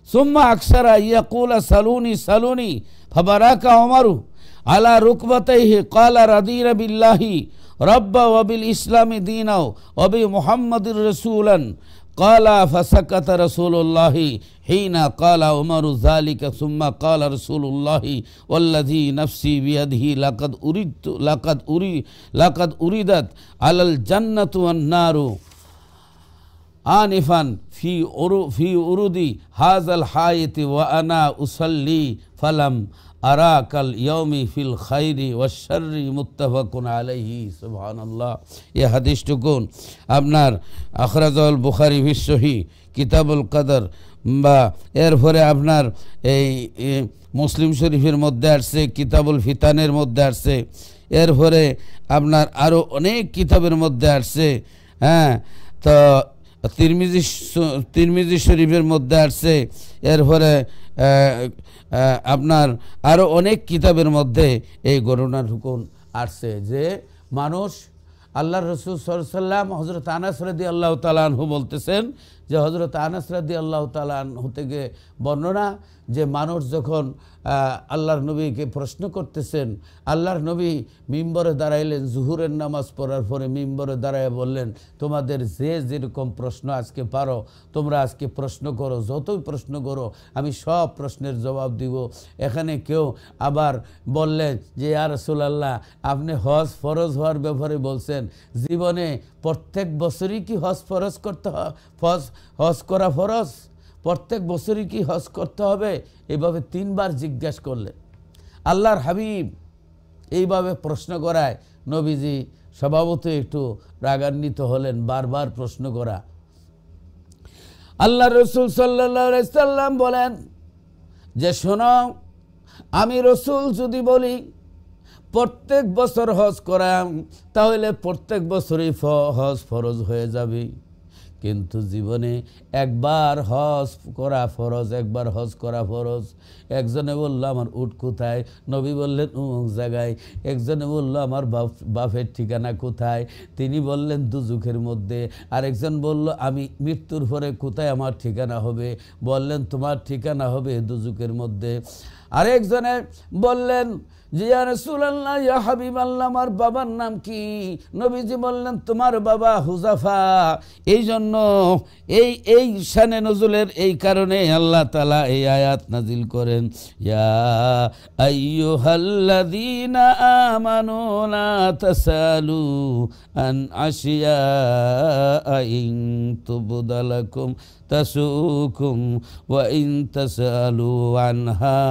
সুম্মা আকসারা ইয়াকুলা সালুনি সালুনি ফাবারাকা ওমরু আলা রুকবাতাইহি ক্বালা রাদিনা বিল্লাহি রাব্বা ওয়া বিল ইসলামি দীনাও ওয়া বি মুহাম্মাদির রাসূলান। قال فسكت رسول الله حين قال عمر ذلك ثم قال رسول الله والذي نفسي بيده لقد أريدت على الجنة والنار آنفا في أرود هذا الحائط وأنا أصلي فلم আরাকাল ইয়ৌমি ফিল খাইরি ওয়াশাররি মুত্তাফাকুন আলাইহি। সুবহানাল্লাহ। এই হাদিসটুকুন আপনার আখরাজাল বুখারী ফি সহিহ কিতাবুল কদর বা এরপরে আপনার এই মুসলিম শরীফের মধ্যে আসছে, কিতাবুল ফিতানের মধ্যে আসছে, এরপরে আপনার আরও অনেক কিতাবের মধ্যে আসছে। হ্যাঁ, তো তিরমিজি শরীফের মধ্যে আসছে, এরপরে আপনার আরও অনেক কিতাবের মধ্যে এই ঘটনাটুকুন আসছে যে মানুষ, আল্লাহ রসুল সাল্লাল্লাহু আলাইহি ওয়াসাল্লাম হযরত আনাস রাদিয়াল্লাহু তাআলা আনহু বলতেছেন যে হযরত আনাস রাদিয়াল্লাহু তাআলা আনহু থেকে বর্ণনা যে মানুষ যখন আল্লাহর নবীকে প্রশ্ন করতেছেন, আল্লাহর নবী মিম্বরে দাঁড়াইলেন, জুহুরের নামাজ পড়ার পরে মিম্বরে দাঁড়ায় বললেন, তোমাদের যে যেরকম প্রশ্ন আজকে পারো তোমরা আজকে প্রশ্ন করো, যতই প্রশ্ন করো আমি সব প্রশ্নের জবাব দিব। এখানে কেউ আবার বললেন যে ইয়া রাসূলুল্লাহ, আপনি হজ ফরজ হওয়ার ব্যাপারে বলছেন, জীবনে প্রত্যেক বছরই কি হজ ফরজ করতে হজ করা ফরজ? প্রত্যেক বছরই কি হজ করতে হবে? এইভাবে 3 বার জিজ্ঞাসা করলেন। আল্লাহর হাবিব এইভাবে প্রশ্ন করায় নবীজি স্বভাবতই একটু রাগান্বিত হলেন, বারবার প্রশ্ন করা। আল্লাহ রসুল সাল্লাল্লাহু আলাইহি সাল্লাম বলেন যে শোনো, আমি রসুল যদি বলি প্রত্যেক বছর হজ করাম, তাহলে প্রত্যেক বছরই হজ ফরজ হয়ে যাবে। কিন্তু জীবনে একবার হজ করা ফরজ, একবার হজ করা ফরজ। একজনে বলল আমার উট কোথায়? নবী বললেন অমুক জায়গায়। একজনে বলল আমার বাপের ঠিকানা কোথায়? তিনি বললেন দুজুখের মধ্যে। আরেকজন বলল আমি মৃত্যুর পরে কোথায় আমার ঠিকানা হবে? বললেন তোমার ঠিকানা হবে দুজুখের মধ্যে। আরেকজনে বললেন যে ইয়া রাসূলুল্লাহ, ইয়া হাবিবাল্লাহ, আমার বাবার নাম কি? নবীজি বললেন তোমার বাবা হুযাফা। এই জন্য এই শানে নজুলের এই কারণে আল্লাহ তাআলা এই আয়াত নাজিল করেন, ইয়া আইয়ুহাল্লাযীনা আমানু লা তাসালু আন আশিয়া ইন তুবদালাকুম তাসুকুম ওয়া ইন তাসালু আনহা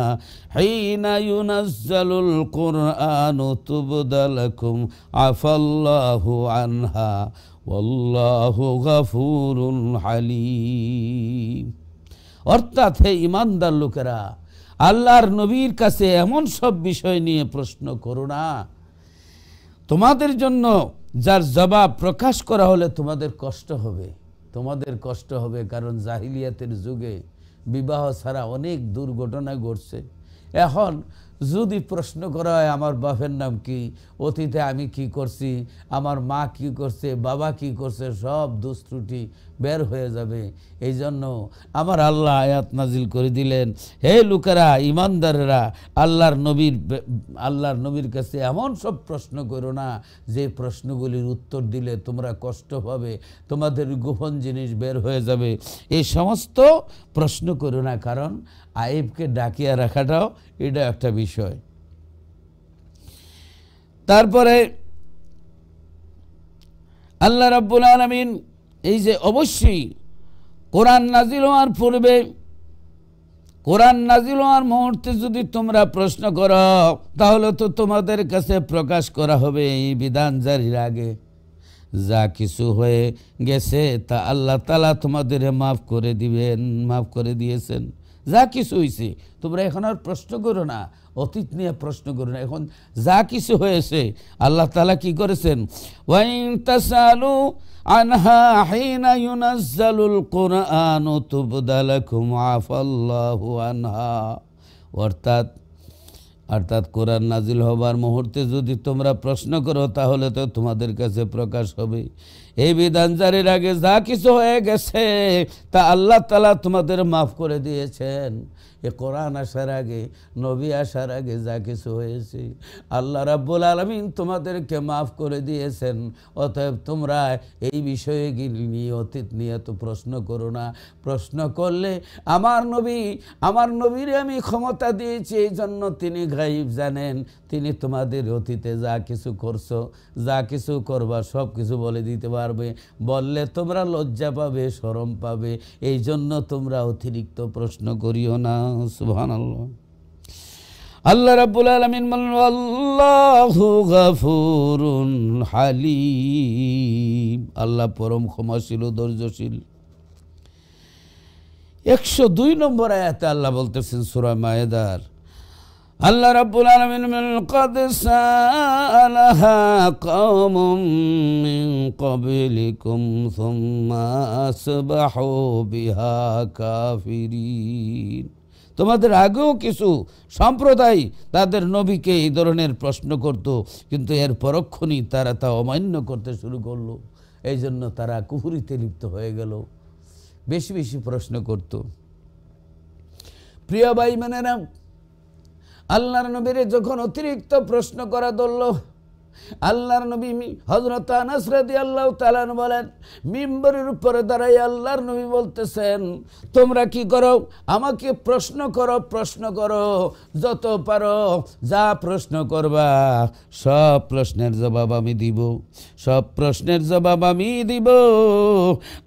হিনা ইউনাজ্জালুল কুরআনু তুবদালাকুম আফাল্লাহু আনহা ওয়াল্লাহু গফুরুন হালিম। অর্থাৎ হে ঈমানদার লোকেরা, আল্লাহর নবীর কাছে এমন সব বিষয় নিয়ে প্রশ্ন করো না তোমাদের জন্য যার জবাব প্রকাশ করা হলে তোমাদের কষ্ট হবে। তোমাদের কষ্ট হবে, কারণ জাহিলিয়াতের যুগে বিবাহ ছাড়া অনেক দুর্ঘটনা ঘটছে। এখন যদি প্রশ্ন করা হয় আমার বাপের নাম কি, অতীতে আমি কি করছি, আমার মা কি করছে, বাবা কি করছে, সব দুষ্ত্রুটি বের হয়ে যাবে। এই জন্য আমার আল্লাহ আয়াত নাজিল করে দিলেন, হে লোকেরা, ইমানদারেরা, আল্লাহর নবীর কাছে এমন সব প্রশ্ন করো না যে প্রশ্নগুলির উত্তর দিলে তোমরা কষ্ট পাবে, তোমাদের গোপন জিনিস বের হয়ে যাবে। এই সমস্ত প্রশ্ন করো না, কারণ আইবকে ডাকিয়া রাখাটাও এটা একটা বিষয়। তারপরে আল্লাহ রাব্বুল আলামিন এই যে অবশ্যই কোরআন নাজিল হওয়ার পূর্বে, কোরআন নাজিল হওয়ার মুহূর্তে যদি তোমরা প্রশ্ন করো তাহলে তো তোমাদের কাছে প্রকাশ করা হবে এই বিধান জারির আগে। যা কিছু হয়ে গেছে তা আল্লাহ তাআলা তোমাদের মাফ করে দিবেন, মাফ করে দিয়েছেন। যা কিছু হয়েছে তোমরা এখন আর প্রশ্ন করো না, অতীত নিয়ে প্রশ্ন করো না, এখন যা কিছু হয়েছে আল্লাহ তাআলা কি করেছেন। ওয়াইন তাসালু আনহা হিনা ইউনাজ্জালুল কুরআনু তুবদা লাকুম আফাল্লাহু আনহা। অর্থাৎ কোরআন নাজিল হবার মুহূর্তে যদি তোমরা প্রশ্ন করো তাহলে তো তোমাদের কাছে প্রকাশ হবে এই বিধান জারির আগে যা কিছু হয়ে গেছে তা আল্লাহ তাআলা তোমাদের মাফ করে দিয়েছেন। এ কোরআন আসার আগে, নবী আসার আগে যা কিছু হয়েছে আল্লাহ রাব্বুল আলামিন তোমাদেরকে মাফ করে দিয়েছেন। অতএব তোমরা এই বিষয়গুলি নিয়ে, অতীত নিয়ে তো প্রশ্ন করো না। প্রশ্ন করলে আমার নবীর আমি ক্ষমতা দিয়েছি, এই জন্য তিনি গায়ব জানেন। তিনি তোমাদের অতীতে যা কিছু করছো, যা কিছু করবা সব কিছু বলে দিতে পারবে। বললে তোমরা লজ্জা পাবে, শরম পাবে। এই জন্য তোমরা অতিরিক্ত প্রশ্ন করিও না। সুবহানাল্লাহ। আল্লাহ রাব্বুল আলামিন বলেন, আল্লাহু গফুরুন হালিম। আল্লাহ পরম ক্ষমাশীল ও ধৈর্যশীল। 102 নম্বর আয়াতে আল্লাহ বলতেছেন সূরা মায়েদার, আল্লাহ রাব্বুল আলামিন বলেন, ক্বাদ সাআলাহা কওমুম মিন ক্বাবলিকুম সুম্মা আসবাহু বিহা কাফিরিন। তোমাদের আগেও কিছু সম্প্রদায় তাদের নবীকে এই ধরনের প্রশ্ন করত, কিন্তু এর পরক্ষণই তারা তা অমান্য করতে শুরু করলো। এই জন্য তারা কুফরিতে লিপ্ত হয়ে গেল, বেশি বেশি প্রশ্ন করত। প্রিয় ভাই মানেরা, আল্লাহর নবীরে যখন অতিরিক্ত প্রশ্ন করা ধরল, আল্লাহর নবী হযরত আনাস রাদিয়াল্লাহু তাআলা বলেন, মিম্বরের উপরে দাঁড়াই আল্লাহর নবী বলতেছেন, তোমরা কি করো, আমাকে প্রশ্ন করো যত পারো, যা প্রশ্ন করবা সব প্রশ্নের জবাব আমি দিব, সব প্রশ্নের জবাব আমি দিব।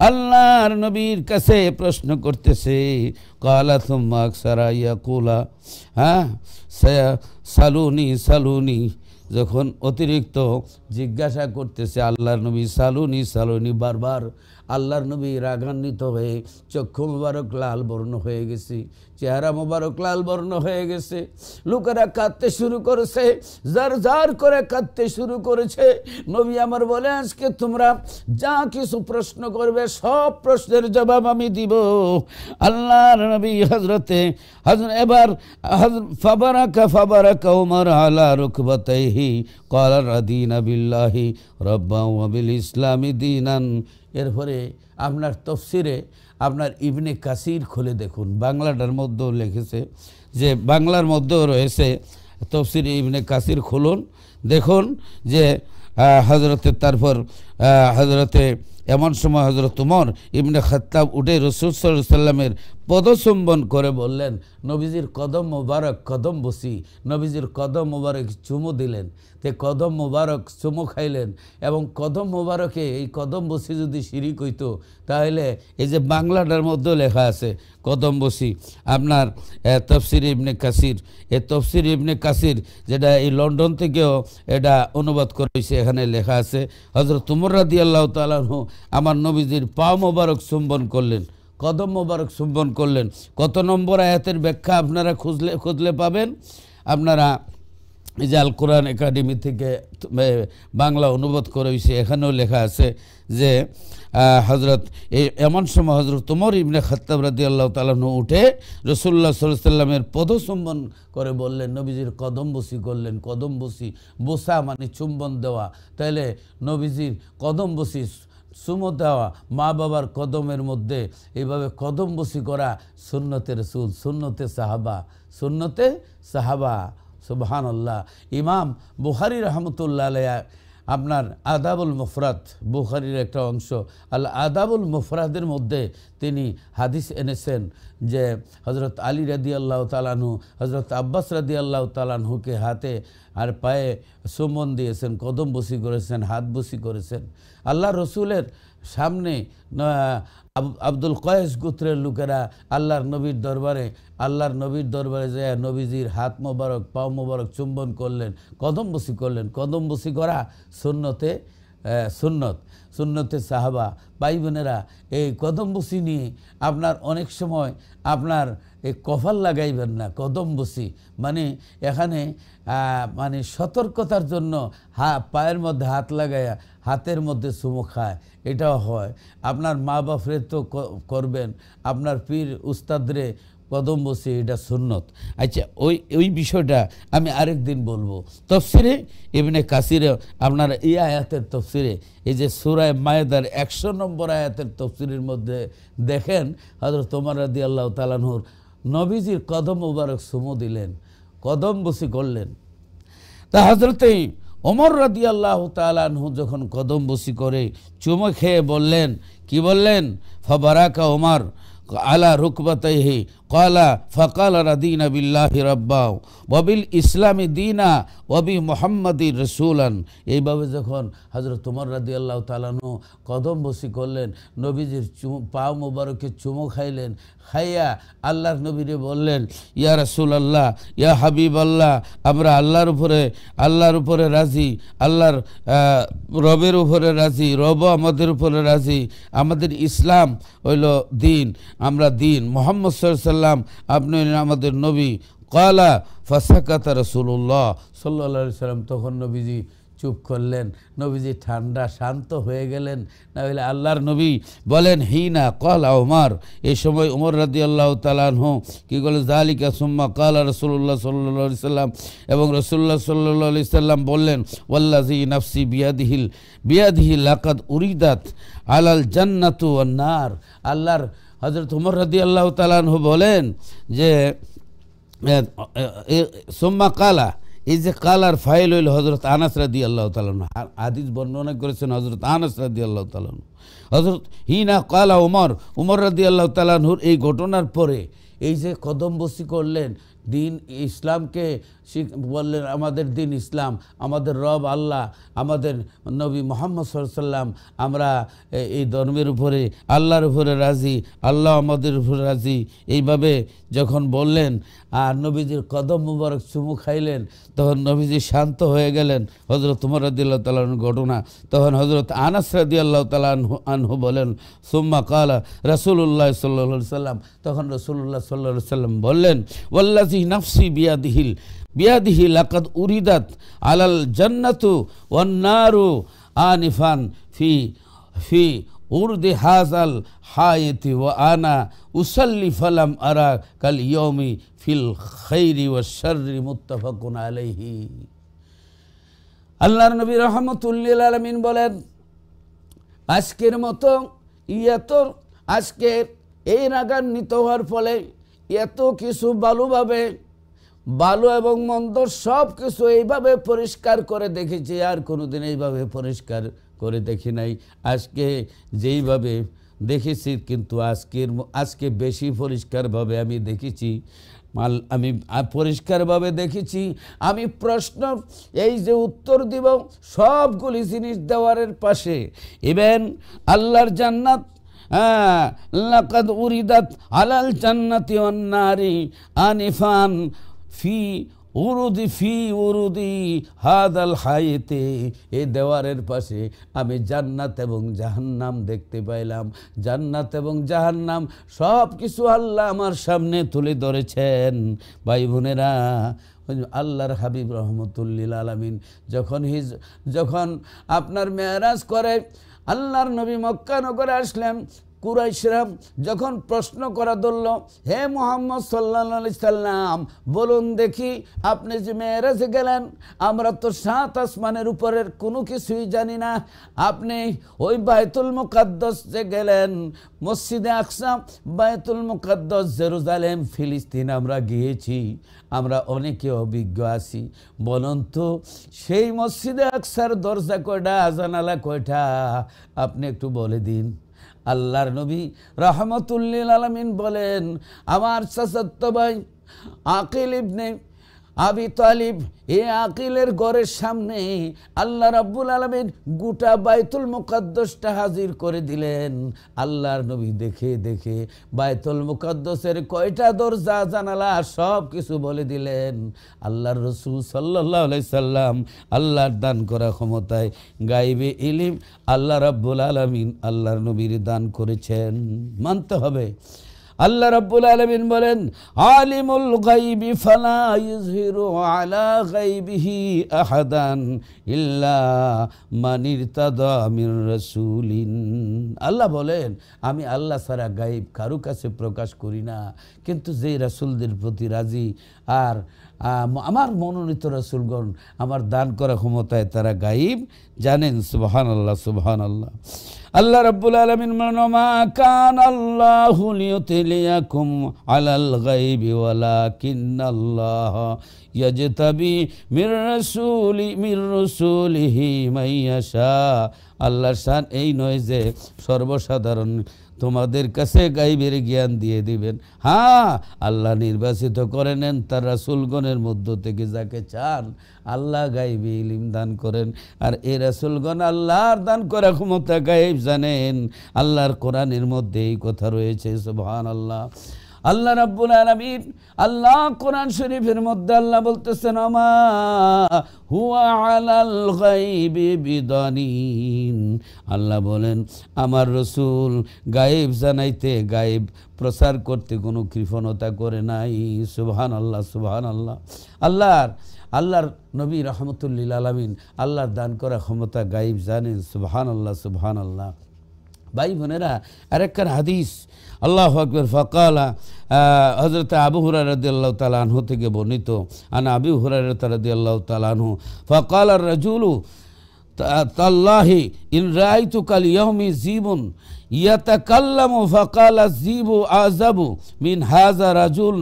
আল্লাহর নবীর কাছে প্রশ্ন করতেছে, ক্বালা সুম্মা আকসারা ইয়াকুলা, সালুনি। যখন অতিরিক্ত জিজ্ঞাসা করতেছে আল্লাহর নবী সালুনি বারবার, আল্লাহর নবী রাগান্বিত হয়ে চক্ষু মোবারক লাল বর্ণ হয়ে গেছে, চেহারা মোবারক লাল বর্ণ হয়ে গেছে। লোকেরা কাঁদতে শুরু করেছে, জার করে কাঁদতে শুরু করেছে। নবী আমার বলে, আজকে তোমরা যা কিছু প্রশ্ন করবে সব প্রশ্নের জবাব আমি দিব। আল্লাহর নবী এবার ফাবারাকা উমর আলা রুকবাতাইহি ক্বালা রাদিনা বিল্লাহি রাব্বান ওয়া বিল ইসলামি দীনান। এরপরে আপনার তফসিরে আপনার ইবনে কাসির খুলে দেখুন, বাংলাটার মধ্যেও লিখেছে, যে বাংলার মধ্যেও রয়েছে, তফসিরে ইবনে কাসির খুলুন, দেখুন যে হজরতে এমন সময় হজরত উমর ইবনে খাত্তাব উঠে রাসূল সাল্লাল্লাহু আলাইহি ওয়াসাল্লামের পদচুম্বন করে বললেন, নবীজির কদম মোবারক কদম বসি, নবীজির কদম মোবারক চুমু দিলেন, তে কদম মোবারক চুমু খাইলেন। এবং কদম মোবারকে এই কদম বসি যদি শিরিক হইতো তাহলে এই যে বাংলাটার মধ্যেও লেখা আছে কদম বসি, আপনার তফসির ইবনে কাসির, এই তফসির ইবনে কাসির যেটা এই লন্ডন থেকেও এটা অনুবাদ করেছে, এখানে লেখা আছে হযরত উমর রাদিয়াল্লাহু তাআলা আনহু আমার নবীজির পা মোবারক চুম্বন করলেন, কদম মোবারক চুম্বন করলেন। কত নম্বর আয়াতের ব্যাখ্যা আপনারা খুঁজলে পাবেন। আপনারা এই যে আল কোরআন একাডেমি থেকে বাংলা অনুবাদ করা হয়েছে, এখানেও লেখা আছে যে হজরত এমন সময় হজরত উমর ইবনে খাত্তাব রাদিয়াল্লাহু তাআলা উঠে রাসূলুল্লাহ সাল্লাল্লাহু আলাইহি সাল্লামের পদচুম্বন করে বললেন, নবীজির কদম বসি করলেন। কদম বসি, বোসা মানে চুম্বন দেওয়া, তাইলে নবীজির কদম বসি চুমো দেওয়া, মা বাবার কদমের মধ্যে এইভাবে কদম বসি করা সুন্নতে রাসূল, সুন্নতে সাহাবা, সুন্নতে সাহাবা। সুবহানাল্লাহ। ইমাম বুখারী রাহমাতুল্লাহ আলাইহি আপনার আদাবুল মুফরাদ, বুখারীর একটা অংশ আল আদাবুল মুফরাদের মধ্যে তিনি হাদিস এনেছেন যে হজরত আলী রাদিয়াল্লাহু তাআলা আনহু হজরত আব্বাস রাদিয়াল্লাহু তাআলা আনহুকে হাতে আর পায়ে চুম্বন দিয়েছেন, কদম বসি করেছেন, হাত বসি করেছেন। আল্লাহ রসুলের সামনে আব্দুল কয়েস গোত্রের লোকেরা আল্লাহর নবীর দরবারে যায় নবীজির হাত মোবারক, পাও মোবারক চুম্বন করলেন, কদম বসি করলেন। কদম বসি করা সুন্নতে সাহাবা। ভাই বোনেরা, এই কদম বসি নিয়ে আপনার অনেক সময় আপনার এই কফাল লাগাইবেন না। কদম বসি মানে এখানে মানে সতর্কতার জন্য পায়ের মধ্যে হাত লাগাইয়া হাতের মধ্যে চুমো খায়, এটাও হয়। আপনার মা বাপরে তো করবেন, আপনার পীর উস্তাদরে কদম বসি, এটা সুন্নত। আচ্ছা, ওই বিষয়টা আমি আরেকদিন বলবো। তফসিরে ইবনে কাসিরে আপনার এই আয়াতের তফসিরে, এই যে সূরা মায়েদার 100 নম্বর আয়াতের তফসিরের মধ্যে দেখেন হযরত ওমর রাদিয়াল্লাহু তাআলা আনহুর নবীজির কদম মোবারক চুমো দিলেন, কদম বসি করলেন। তা হযরতে ওমর রাদিয়াল্লাহু তাআলা আনহু যখন কদম বসি করে চুমো খেয়ে বললেন, কি বললেন? ফাবারাকা ওমর আলা রুকবাতাইহি ক্বালা ফাকালা রাদিনা বিল্লাহি রাব্বা ওয়া বিল ইসলামি দীনা ওয়া বি মুহাম্মাদির রাসূলান। এইভাবে যখন হযরত ওমর রাদিয়াল্লাহু তাআলা আনহু কদম বসি করলেন, নবীজির পাও মোবারকে চুমো খাইলেন, খাইয়া আল্লাহর নবীরে বললেন, ইয়া রাসূলুল্লাহ, ইয়া হাবিবাল্লাহ, আমরা আল্লাহর উপরে রাজি, আল্লাহর রবের উপরে রাজি, রব আমাদের উপরে রাজি, আমাদের ইসলাম হইল দিন, আমরা দিন, মুহাম্মদ সাল্লাল্লাহু আলাইহি সাল্লাম আপনি আমাদের নবী। ক্বালা ফাসাকাতা রাসূলুল্লাহ সাল্লাল্লাহু আলাইহি সাল্লাম, তখন নবীজি চুপ করলেন, নবীজি ঠান্ডা শান্ত হয়ে গেলেন। না হলে আল্লাহর নবী বলেন, হিনা ক্বালা ওমর, এই সময় ওমর রাদিয়াল্লাহু তাআলা আনহু কি বলে, যালিকা সুম্মা ক্বালা রাসূলুল্লাহ সাল্লাল্লাহু আলাইহি সাল্লাম, এবং রাসূলুল্লাহ সাল্লাল্লাহু আলাইহি সাল্লাম বললেন, ওয়াল্লাযী নাফসি বিয়াদিহি লাকাদ উরিদাত আলাল জান্নাতু ওয়ান নার। আল্লাহর হযরত ওমর রাদিয়াল্লাহু তাআলা আনহু বলেন যে সুম্মা ক্বালা, এই যে কালার ফাইল হইল হজরত আনাস রাদিয়াল্লাহু তাআলা আনহু, হাদিস বর্ণনা করেছেন হজরত আনাস রাদিয়াল্লাহু তাআলা আনহু। হজরত হিনা ক্বালা ওমর রাদিয়াল্লাহু তাআলা আনহুর এই ঘটনার পরে এই যে কদম বসি করলেন, দিন ইসলামকে বললেন, আমাদের দিন ইসলাম, আমাদের রব আল্লাহ, আমাদের নবী মুহাম্মদ সাল্লাল্লাহু আলাইহি সাল্লাম, আমরা এই ধর্মের উপরে আল্লাহর উপরে রাজি, আল্লাহ আমাদের উপরে রাজি, এইভাবে যখন বললেন আর নবীজির কদম মুবারক চুমু খাইলেন, তখন নবীজি শান্ত হয়ে গেলেন। হজরত ওমর রাদিয়াল্লাহু তাআলা আনহুর ঘটনা। তখন হজরত আনাস রাদিয়াল্লাহু তাআলা আনহু বলেন, সুম্মা ক্বালা রাসূলুল্লাহ সাল্লাল্লাহু আলাইহি সাল্লাম, তখন রাসূলুল্লাহ সাল্লাল্লাহু আলাইহি সাল্লাম বললেন, ওয়াল্লাযী নাফসি বিয়াদিহি লাকাদ উরিদাত আলাল জান্নাতু ওয়ান নারু আনিফান ফি উরদি হাযাল হায়াতি ওয়া আনা উসাল্লি ফালাম আরা কাল ইয়াউমি ফিল খাইরি ওয়াশ শাররি মুত্তাফাকুন আলাইহি। আল্লাহর নবী রাহমাতুল লিল আলামিন বলেন, আজকের মতো আজকের এই রাগান্বিত হওয়ার ফলে এত কিছু ভালো এবং মন্দ সব কিছু এইভাবে পরিষ্কার করে দেখেছি, আর কোনোদিন এইভাবে পরিষ্কার করে দেখি নাই। আজকে যেইভাবে দেখেছি, কিন্তু আজকে বেশি পরিষ্কারভাবে আমি দেখেছি, আমি পরিষ্কারভাবে দেখেছি। আমি প্রশ্ন এই যে উত্তর দিব, সবগুলি জিনিস দেওয়ারের পাশে ইভেন আল্লাহর জান্নাত, লাকাদ উরিদাত আলাল জান্নাতি ওয়ান নারি আনিফান ফি উরুদি ফি উরুদি হাদাল হাইতে, এই দেওয়ারের পাশে আমি জান্নাত এবং জাহান্নাম দেখতে পাইলাম। জান্নাত এবং জাহান্নাম সব কিছু আল্লাহ আমার সামনে তুলে ধরেছেন। ভাই বোনেরা, আল্লাহর হাবিব রহমতুল্লিল আলামিন যখন আপনার মেরাজ করে আল্লাহর নবী মক্কা নগরে আসলেন, কুরাইশরা যখন প্রশ্ন করা ধরল, হে মুহাম্মদ সাল্লাল্লাহু আলাইহি সাল্লাম, বলুন দেখি আপনি যে মেরাজে গেলেন, আমরা তো 7 আসমানের উপরের কোনো কিছুই জানি না, আপনি ওই বাইতুল মুকাদ্দাস যে গেলেন, মসজিদে আকসা, বাইতুল মুকাদ্দাস, জেরুজালেম, ফিলিস্তিন আমরা গিয়েছি, আমরা অনেকে অভিজ্ঞ আছি, বলুন তো সেই মসজিদে আকসার দরজা কয়টা, জানালা কয়টা, আপনি একটু বলে দিন। আল্লাহর নবী রাহমাতুল্লিল আলামিন বলেন, আমার চাচাতো ভাই আকিল ইবনে আবি তালিব, এই আকিলের ঘরের সামনে আল্লাহ রাব্বুল আলামিন গোটা বাইতুল মুকাদ্দাসটা হাজির করে দিলেন। আল্লাহর নবী দেখে দেখে বাইতুল মুকাদ্দাসের কয়টা দরজা জানালা সব কিছু বলে দিলেন। আল্লাহর রাসূল সাল্লাল্লাহু আলাইহি সাল্লাম আল্লাহর দান করা ক্ষমতায় গায়বে ইলম আল্লাহ রাব্বুল আলামিন আল্লাহর নবীর দান করেছেন, মানতে হবে। আল্লাহ রাব্বুল আলামিন বলেন, আলিমুল গায়বি ফালা ইযহিরু আলা গায়বিহি আহাদান ইল্লা মান ইরতাদা মির রাসূলিন। আল্লাহ বলেন, আমি আল্লাহ ছাড়া গায়ব কারো কাছে প্রকাশ করি না, কিন্তু যে রাসূলদের প্রতি রাজি আর আমার মনোনীত রাসূলগণ আমার দান করা ক্ষমতায় তারা গায়ব জানেন। সুবহানাল্লাহ, সুবহানাল্লাহ। আল্লাহ রাব্বুল আলামিন মা কান আল্লাহু লিয়ুতলিয়াকুম আলাল গায়বি ওয়ালাকিন্নাল্লাহ ইয়াজতাবি মির রাসূলিহি মাইয়াশা। আল্লাহর শান এই নয় যে সর্বসাধারণ তোমাদের কাছে গায়বের জ্ঞান দিয়ে দিবেন। হ্যাঁ, আল্লাহ নির্বাচিত করে নেন তার রাসূলগণের মধ্য থেকে যাকে চান, আল্লাহ গায়বে ইলম দান করেন। আর এই রাসূলগণ আল্লাহর দান করা ক্ষমতা গায়ব জানেন। আল্লাহর কোরআনের মধ্যে এই কথা রয়েছে। সুবহানাল্লাহ। আল্লাহ রাব্বুল আলামিন আল্লাহ কোরআন শরীফের মধ্যে আল্লাহ বলতেছেন, আমা হুয়া আলাল গায়বি বিদানিন। আল্লাহ বলেন, আমার রাসূল গায়েব জানাইতে, গায়েব প্রচার করতে কোনো কৃপণতা করে নাই। সুবহানাল্লাহ, সুবহানাল্লাহ। আল্লাহর নবী রাহমাতুল্লিল আলামিন আল্লাহর দান করা ক্ষমতা গায়েব জানেন। সুবহানাল্লাহ, সুবহানাল্লাহ। ভাই বোনেরা, আরেকখান হাদিস আল্লাহু আকবার। ফাকালা, হযরত আবু হুরায়রা রাদিয়াল্লাহু তাআলা আনহু থেকে বর্ণিত, আন আবি হুরায়রা রাদিয়াল্লাহু তাআলা আনহু ফাকালা আর-রাজুলু তাল্লাহি ইন রাআইতুকা আল-ইয়াওমি যিবুন ইয়াতাকাল্লামু ফাকালা যিবু আযাবু মিন হাযা রাজুল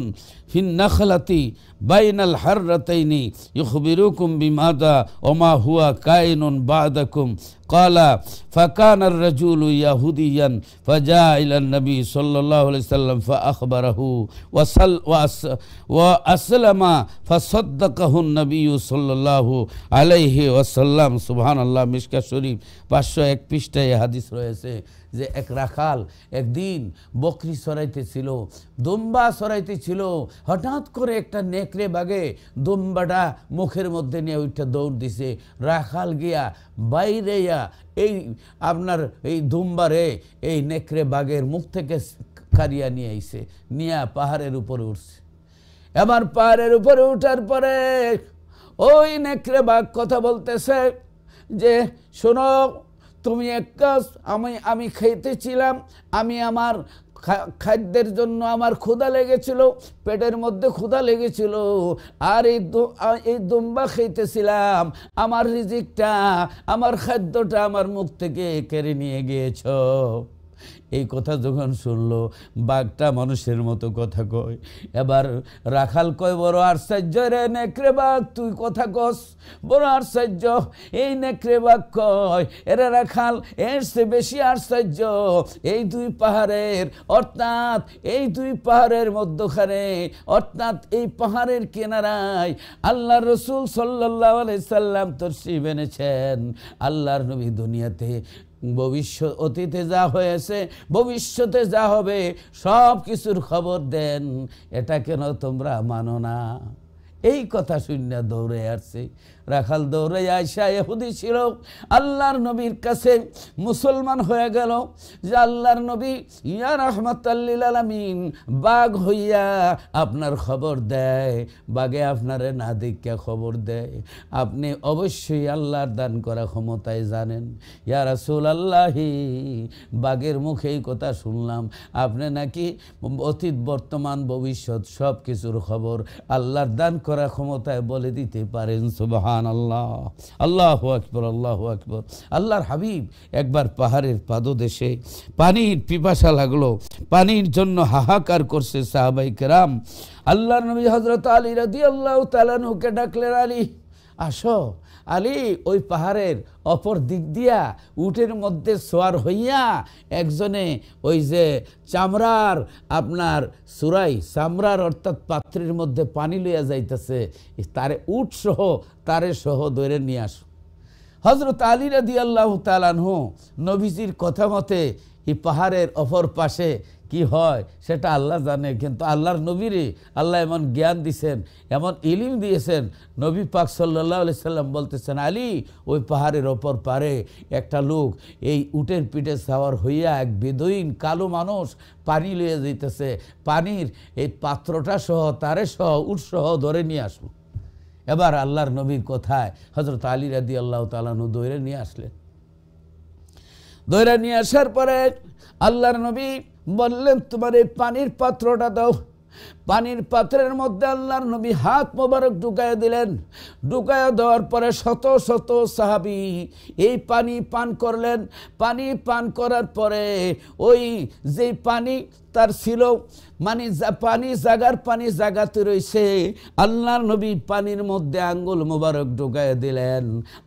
ফিন নাখলাতি বাইনাল হাররাতাইনি ইখবিরুকুম বিমাদা ওমা হুয়া কাইনুন বাদাকুম। ক্বালা ফাকানা আর-রাজুলু ইয়াহুদিয়ান ফাজা ইলা নবী সাল্লাল্লাহু আলাইহি সাল্লাম ফাআখবারাহু ওয়া আসলামা ফাসাদ্দাকাহু নবী সাল্লাল্লাহু আলাইহি ওয়াসাল্লাম। সুবহানাল্লাহ। মিশকাত শরীফ 501 পৃষ্ঠায় হাদিস রয়েছে যে এক রাখাল একদিন বকরি চড়াইতেছিল, দুম্বা চড়াইতেছিল, হঠাৎ করে একটা নেকড়ে বাঘে দুম্বাটা মুখের মধ্যে নিয়ে ওইটা দৌড় দিছে। রাখাল গিয়া বাইরে এই আপনার এই দুম্বারে এই নেকড়ে বাঘের মুখ থেকে কারিয়া নিয়ে আইছে, নিয়ে পাহাড়ের উপরে উঠছে। এবার পাহাড়ের উপরে উঠার পরে ওই নেকড়ে বাঘ কথা বলতেছে যে, শোনো, তুমি এক কাজ, আমি খাইতেছিলাম, আমি আমার খাদ্যের জন্য আমার ক্ষুধা লেগেছিল, পেটের মধ্যে ক্ষুধা লেগেছিল, আর এই দুম্বা খাইতেছিলাম, আমার রিজিকটা, আমার খাদ্যটা আমার মুখ থেকে কেড়ে নিয়ে গিয়েছ। এই কথা যখন শুনলো, বাঘটা মানুষের মতো কথা কয়। এবার রাখাল কয়, বড় আশ্চর্য রে নেকড়ে বাঘ, তুই কথা কস, বড় আশ্চর্য। এই নেকড়ে বাঘ কয়, এরা রাখাল, এর চেয়ে বেশি আশ্চর্য। এই দুই পাহাড়ের, অর্থাৎ এই দুই পাহাড়ের মধ্যখানে, অর্থাৎ এই পাহাড়ের কিনারায় আল্লাহর রাসূল সাল্লাল্লাহু আলাইহি সাল্লাম তশরিফ এনেছেন। আল্লাহর নবী দুনিয়াতে ভবিষ্যৎ, অতীতে যা হয়েছে, ভবিষ্যতে যা হবে, সব কিছুর খবর দেন। এটা কেন তোমরা মানো না? এই কথা শুনে দৌড়ে আসছে। রাখাল দৌড়ে আয়সা ইহুদি ছিল, আল্লাহর নবীর কাছে মুসলমান হয়ে গেল যে আল্লাহর নবী ইয়া রাহমাতাল লিল আলামিন বাঘ হইয়া আপনার খবর দেয়, বাঘে আপনারে না দেখিয়া খবর দেয়, আপনি অবশ্যই আল্লাহর দান করা ক্ষমতায় জানেন। ইয়া রাসূলুল্লাহি, বাঘের মুখে এই কথা শুনলাম, আপনি নাকি অতীত বর্তমান ভবিষ্যৎ সব কিছুর খবর আল্লাহর দান করা ক্ষমতায় বলে দিতে পারেন। সুবহানাল্লাহ, আল্লাহু আকবার, আল্লাহু আকবার। আল্লাহর হাবিব একবার পাহাড়ের পাদদেশে পানির পিপাসা লাগলো, পানির জন্য হাহাকার করছে সাহাবায়ে কেরাম। আল্লাহর নবী হযরত আলী রাদিয়াল্লাহু তাআলা আনহুকে ডাকলেন, আলী আসো। আলী ওই পাহাড়ের অপর দিক দিয়া উটের মধ্যে সোয়ার হইয়া একজনে ওই যে চামড়ার আপনার সুরাই চামড়ার অর্থাৎ পাত্রের মধ্যে পানি লইয়া যাইতেছে, তারে উট সহ তারে সহ ধরে নিয়ে আসো। হযরত আলী রাদিয়াল্লাহু তাআলা আনহু নবীজির কথা মতে এই পাহাড়ের অপর পাশে কি হয় সেটা আল্লাহ জানে, কিন্তু আল্লাহর নবীরে আল্লাহ এমন জ্ঞান দিয়েছেন, এমন ইলম দিয়েছেন। নবী পাক সাল্লাল্লাহু আলাইহি সাল্লাম বলতেছেন, আলী ওই পাহাড়ের ওপর পারে একটা লোক এই উটের পিঠে সাওয়ার হইয়া এক বেদুইন কালো মানুষ পানি লইয়া যাইতেছে, পানির এই পাত্রটা সহ তারে সহ উট সহ ধরে নিয়ে আসো। এবার আল্লাহর নবীর কথায় হযরত আলী রাদিয়াল্লাহু তাআলা আনহু দৌড়ে নিয়ে আসলেন। দৌড়ে নিয়ে আসার পরে আল্লাহর নবী বললেন, তোমার এই পানির পাত্রটা দাও। পানির পাত্রের মধ্যে আল্লাহর নবী হাত মোবারক ঢুকায় দিলেন। ঢুকায় দেওয়ার পরে শত শত সাহাবী এই পানি পান করলেন। পানি পান করার পরে ওই যে পানি তার ছিল মানে পানি জাগার পানি জাগাতে রয়েছে, আল্লাহর নবী পানির মধ্যে আঙ্গুল মোবারক ঢুকায় দিলেন।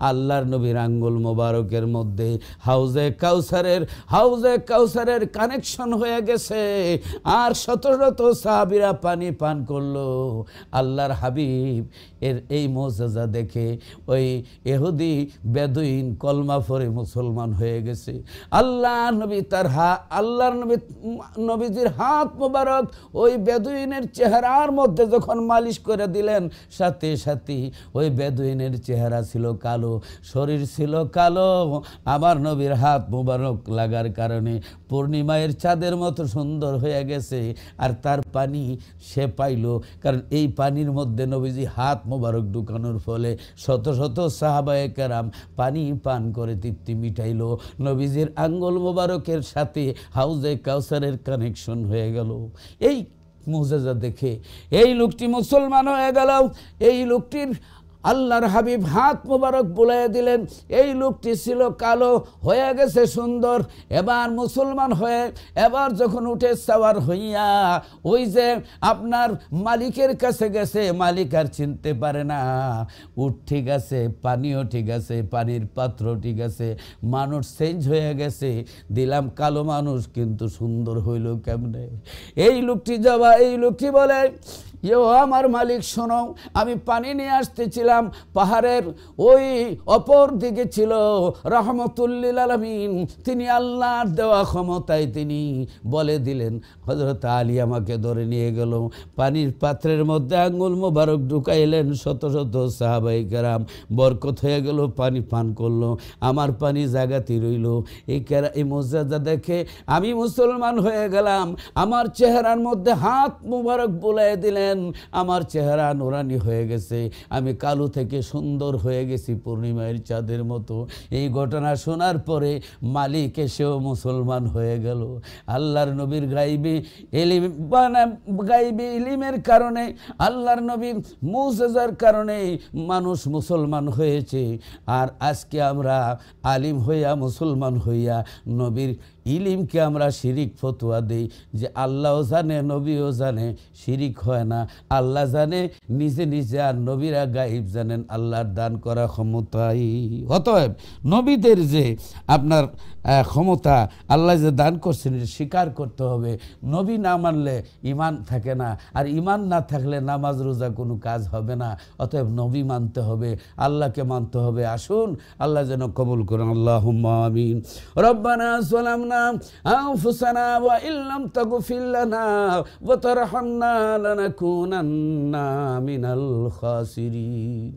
আল্লাহর নবীর আঙ্গুল মোবারকের মধ্যে হাউজে কাউসারের কানেকশন হয়ে গেছে। আর শত শত সাহাবীরা পানি পান করলো। আল্লাহর হাবিব এর এই মুজিজা দেখে ওই ইহুদি বেদুইন কলমা পড়ে মুসলমান হয়ে গেছে। আল্লাহর নবীজির হাত মোবারক ওই বেদুইনের চেহারার মধ্যে যখন মালিশ করে দিলেন, সাথে সাথে ওই বেদুইনের চেহারা ছিল কালো, শরীর ছিল কালো। আমার নবীর হাত মোবারক লাগার কারণে পূর্ণিমায়ের চাঁদের মতো সুন্দর হয়ে গেছে। আর তার পানি সে পাইল, কারণ এই পানির মধ্যে নবীজি হাত মোবারক ঢুকানোর ফলে শত শত সাহাবায়ে কেরাম পানি পান করে তৃপ্তি মিটাইল। নবীজির আঙ্গুল মোবারকের সাথে হাউজে কাউসারের কানেকশন হয়ে গেল। এই মুজিজা দেখে এই লোকটি মুসলমান হয়ে গেল। এই লোকটির আল্লাহর হাবিব হাত মোবারক বুলাইয়া দিলেন। এই লোকটি ছিল কালো, হয়ে গেছে সুন্দর। এবার মুসলমান হয়ে এবার যখন উঠে সাওয়ার হইয়া ওই যে আপনার মালিকের কাছে গেছে, মালিক আর চিনতে পারে না। উট ঠিক আছে, পানিও ঠিক আছে, পানির পাত্র ঠিক আছে, মানুষ চেঞ্জ হয়ে গেছে। দিলাম কালো মানুষ, কিন্তু সুন্দর হইল কেমনে? এই লোকটি বলে, আমার মালিক শোনো, আমি পানি নিয়ে আসতেছিলাম, পাহাড়ের ওই অপর দিকে ছিল রাহমাতুল লিল আলামিন, তিনি আল্লাহর দেওয়া ক্ষমতায় তিনি বলে দিলেন। হযরত আলী আমাকে ধরে নিয়ে গেল, পানির পাত্রের মধ্যে আঙ্গুল মোবারক ঢুকাইলেন। শত শত সাহাবায়ে কেরাম বরকত হয়ে গেল, পানি পান করলো, আমার পানি জাগাতি রইল। এই মুজিজা দেখে আমি মুসলমান হয়ে গেলাম। আমার চেহারার মধ্যে হাত মোবারক বুলাইয়া দিলেন, আমার চেহারা নুরানি হয়ে গেছে, আমি কালো থেকে সুন্দর হয়ে গেছি পূর্ণিমার চাঁদের মতো। এই ঘটনা শোনার পরে মালিক এসেও মুসলমান হয়ে গেল। আল্লাহর নবীর গাইবী ইলিমের কারণে, আল্লাহর নবীর মুজিজার কারণে মানুষ মুসলমান হয়েছে। আর আজকে আমরা আলিম হইয়া মুসলমান হইয়া নবীর ইলিমকে আমরা শিরিক ফতোয়া দেই যে আল্লাহও জানে নবীও জানে, শিরিক হয় না। আল্লাহ জানে নিজে নিজে, আর নবীরা গায়েব জানেন, আল্লাহর দান করা ক্ষমতাই। অতএব নবীদের যে আপনার ক্ষমতা আল্লাহ যে দান করছেন স্বীকার করতে হবে। নবী না মানলে ঈমান থাকে না, আর ঈমান না থাকলে নামাজ রোজা কোনো কাজ হবে না। অতএব নবী মানতে হবে, আল্লাহকে মানতে হবে। আসুন আল্লাহ যেন কবুল করেন। আল্লাহুম্মা আমিন। রব্বানা যালামনা আনফুসানা ওয়া ইল্লাম তাগফির লানা ওয়া তারহামনা লানাকুনান্না মিনাল খাসিরিন।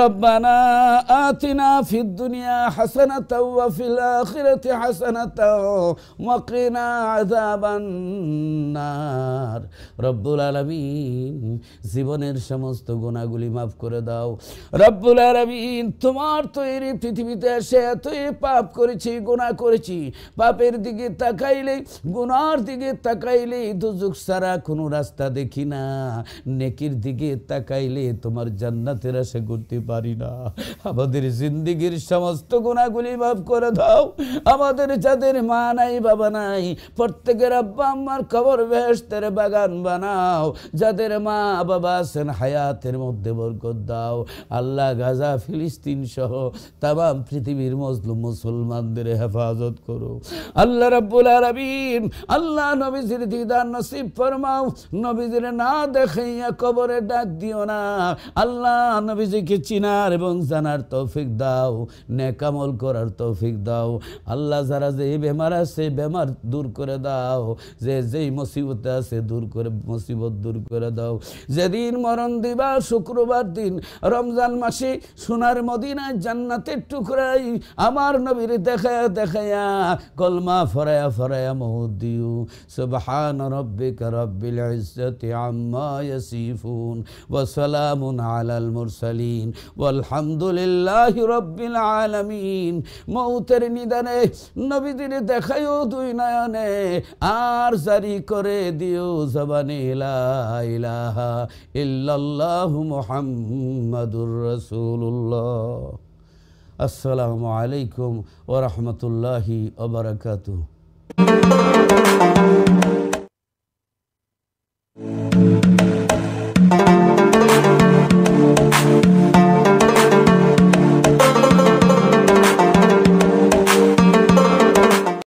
রব্বানা আতিনা ফিদ দুনিয়া হাসানাতাও ওয়া ফিল আখিরাতি হাসানাতাও ওয়া কিনা আযাবান নার। রব্বুল আলামিন জীবনের সমস্ত গুনাহগুলি মাফ করে দাও। রব্বুল আলামিন তোমার তৈরি পৃথিবীতে এসে এতই পাপ করেছি, গুনাহ করেছি, পাপের দিকে তাকাইলে, গুনার দিকে তাকাইলে দুজক ছাড়া কোনো রাস্তা দেখি না, নেকির দিকে তাকাইলে তোমার জান্নাতের আশা করতে পারি না। আমাদের জিন্দেগীর সমস্ত গুনাহগুলি মাফ করে দাও। আমাদের যাদের মা নাই বাবা নাই, প্রত্যেকের আব্বা আম্মার কবর বেহেশতের বাগান বানাও। যাদের মা বাবা আছেন হায়াতের মধ্যে বরকত দাও। আল্লাহ গাজা ফিলিস্তিন সহ তামাম পৃথিবীর মজলুম মুসলমানদের হেফাজত করো। আল্লাহ রাব্বুল আলামিন আল্লাহ নবীজির দিদার নসিব ফরমাও। নবীজির না দেখাইয়া কবরে ডাক দিও না। আল্লাহ নবীজিকে চিনার এবং জানার তৌফিক দাও, নেক আমল করার তৌফিক দাও। আল্লাহ যারা যে বেমার আছে বেমার দূর করে দাও, যে যেই মুসিবতে আছে দূর করে মুসিবত দূর করে দাও। যেদিন মরণ দিবা শুক্রবার দিন রমজান মাসে সোনার মদিনায় জান্নাতের টুকরাই আমার নবীর দেখায়া দেখায়া কলমা ফরায়া ফরায়া মউত দিও। সুবহান রাব্বিকা রাব্বিল ইজ্জাতি আম্মা ইয়াসিফুন ওয়া সালামুন আলাল মুরসালিন ওয়ালহামদুলিল্লাহি রাব্বিল আলামিন। মউতের নিদানে নবীদের দেখায়ও দুই নয়নে, আর জারি করে দিও জবানে লা ইলাহা ইল্লাল্লাহু মুহাম্মাদুর রাসূলুল্লাহ। আসসালামু আলাইকুম ওয়া রাহমাতুল্লাহি ওয়া বারাকাতুহু।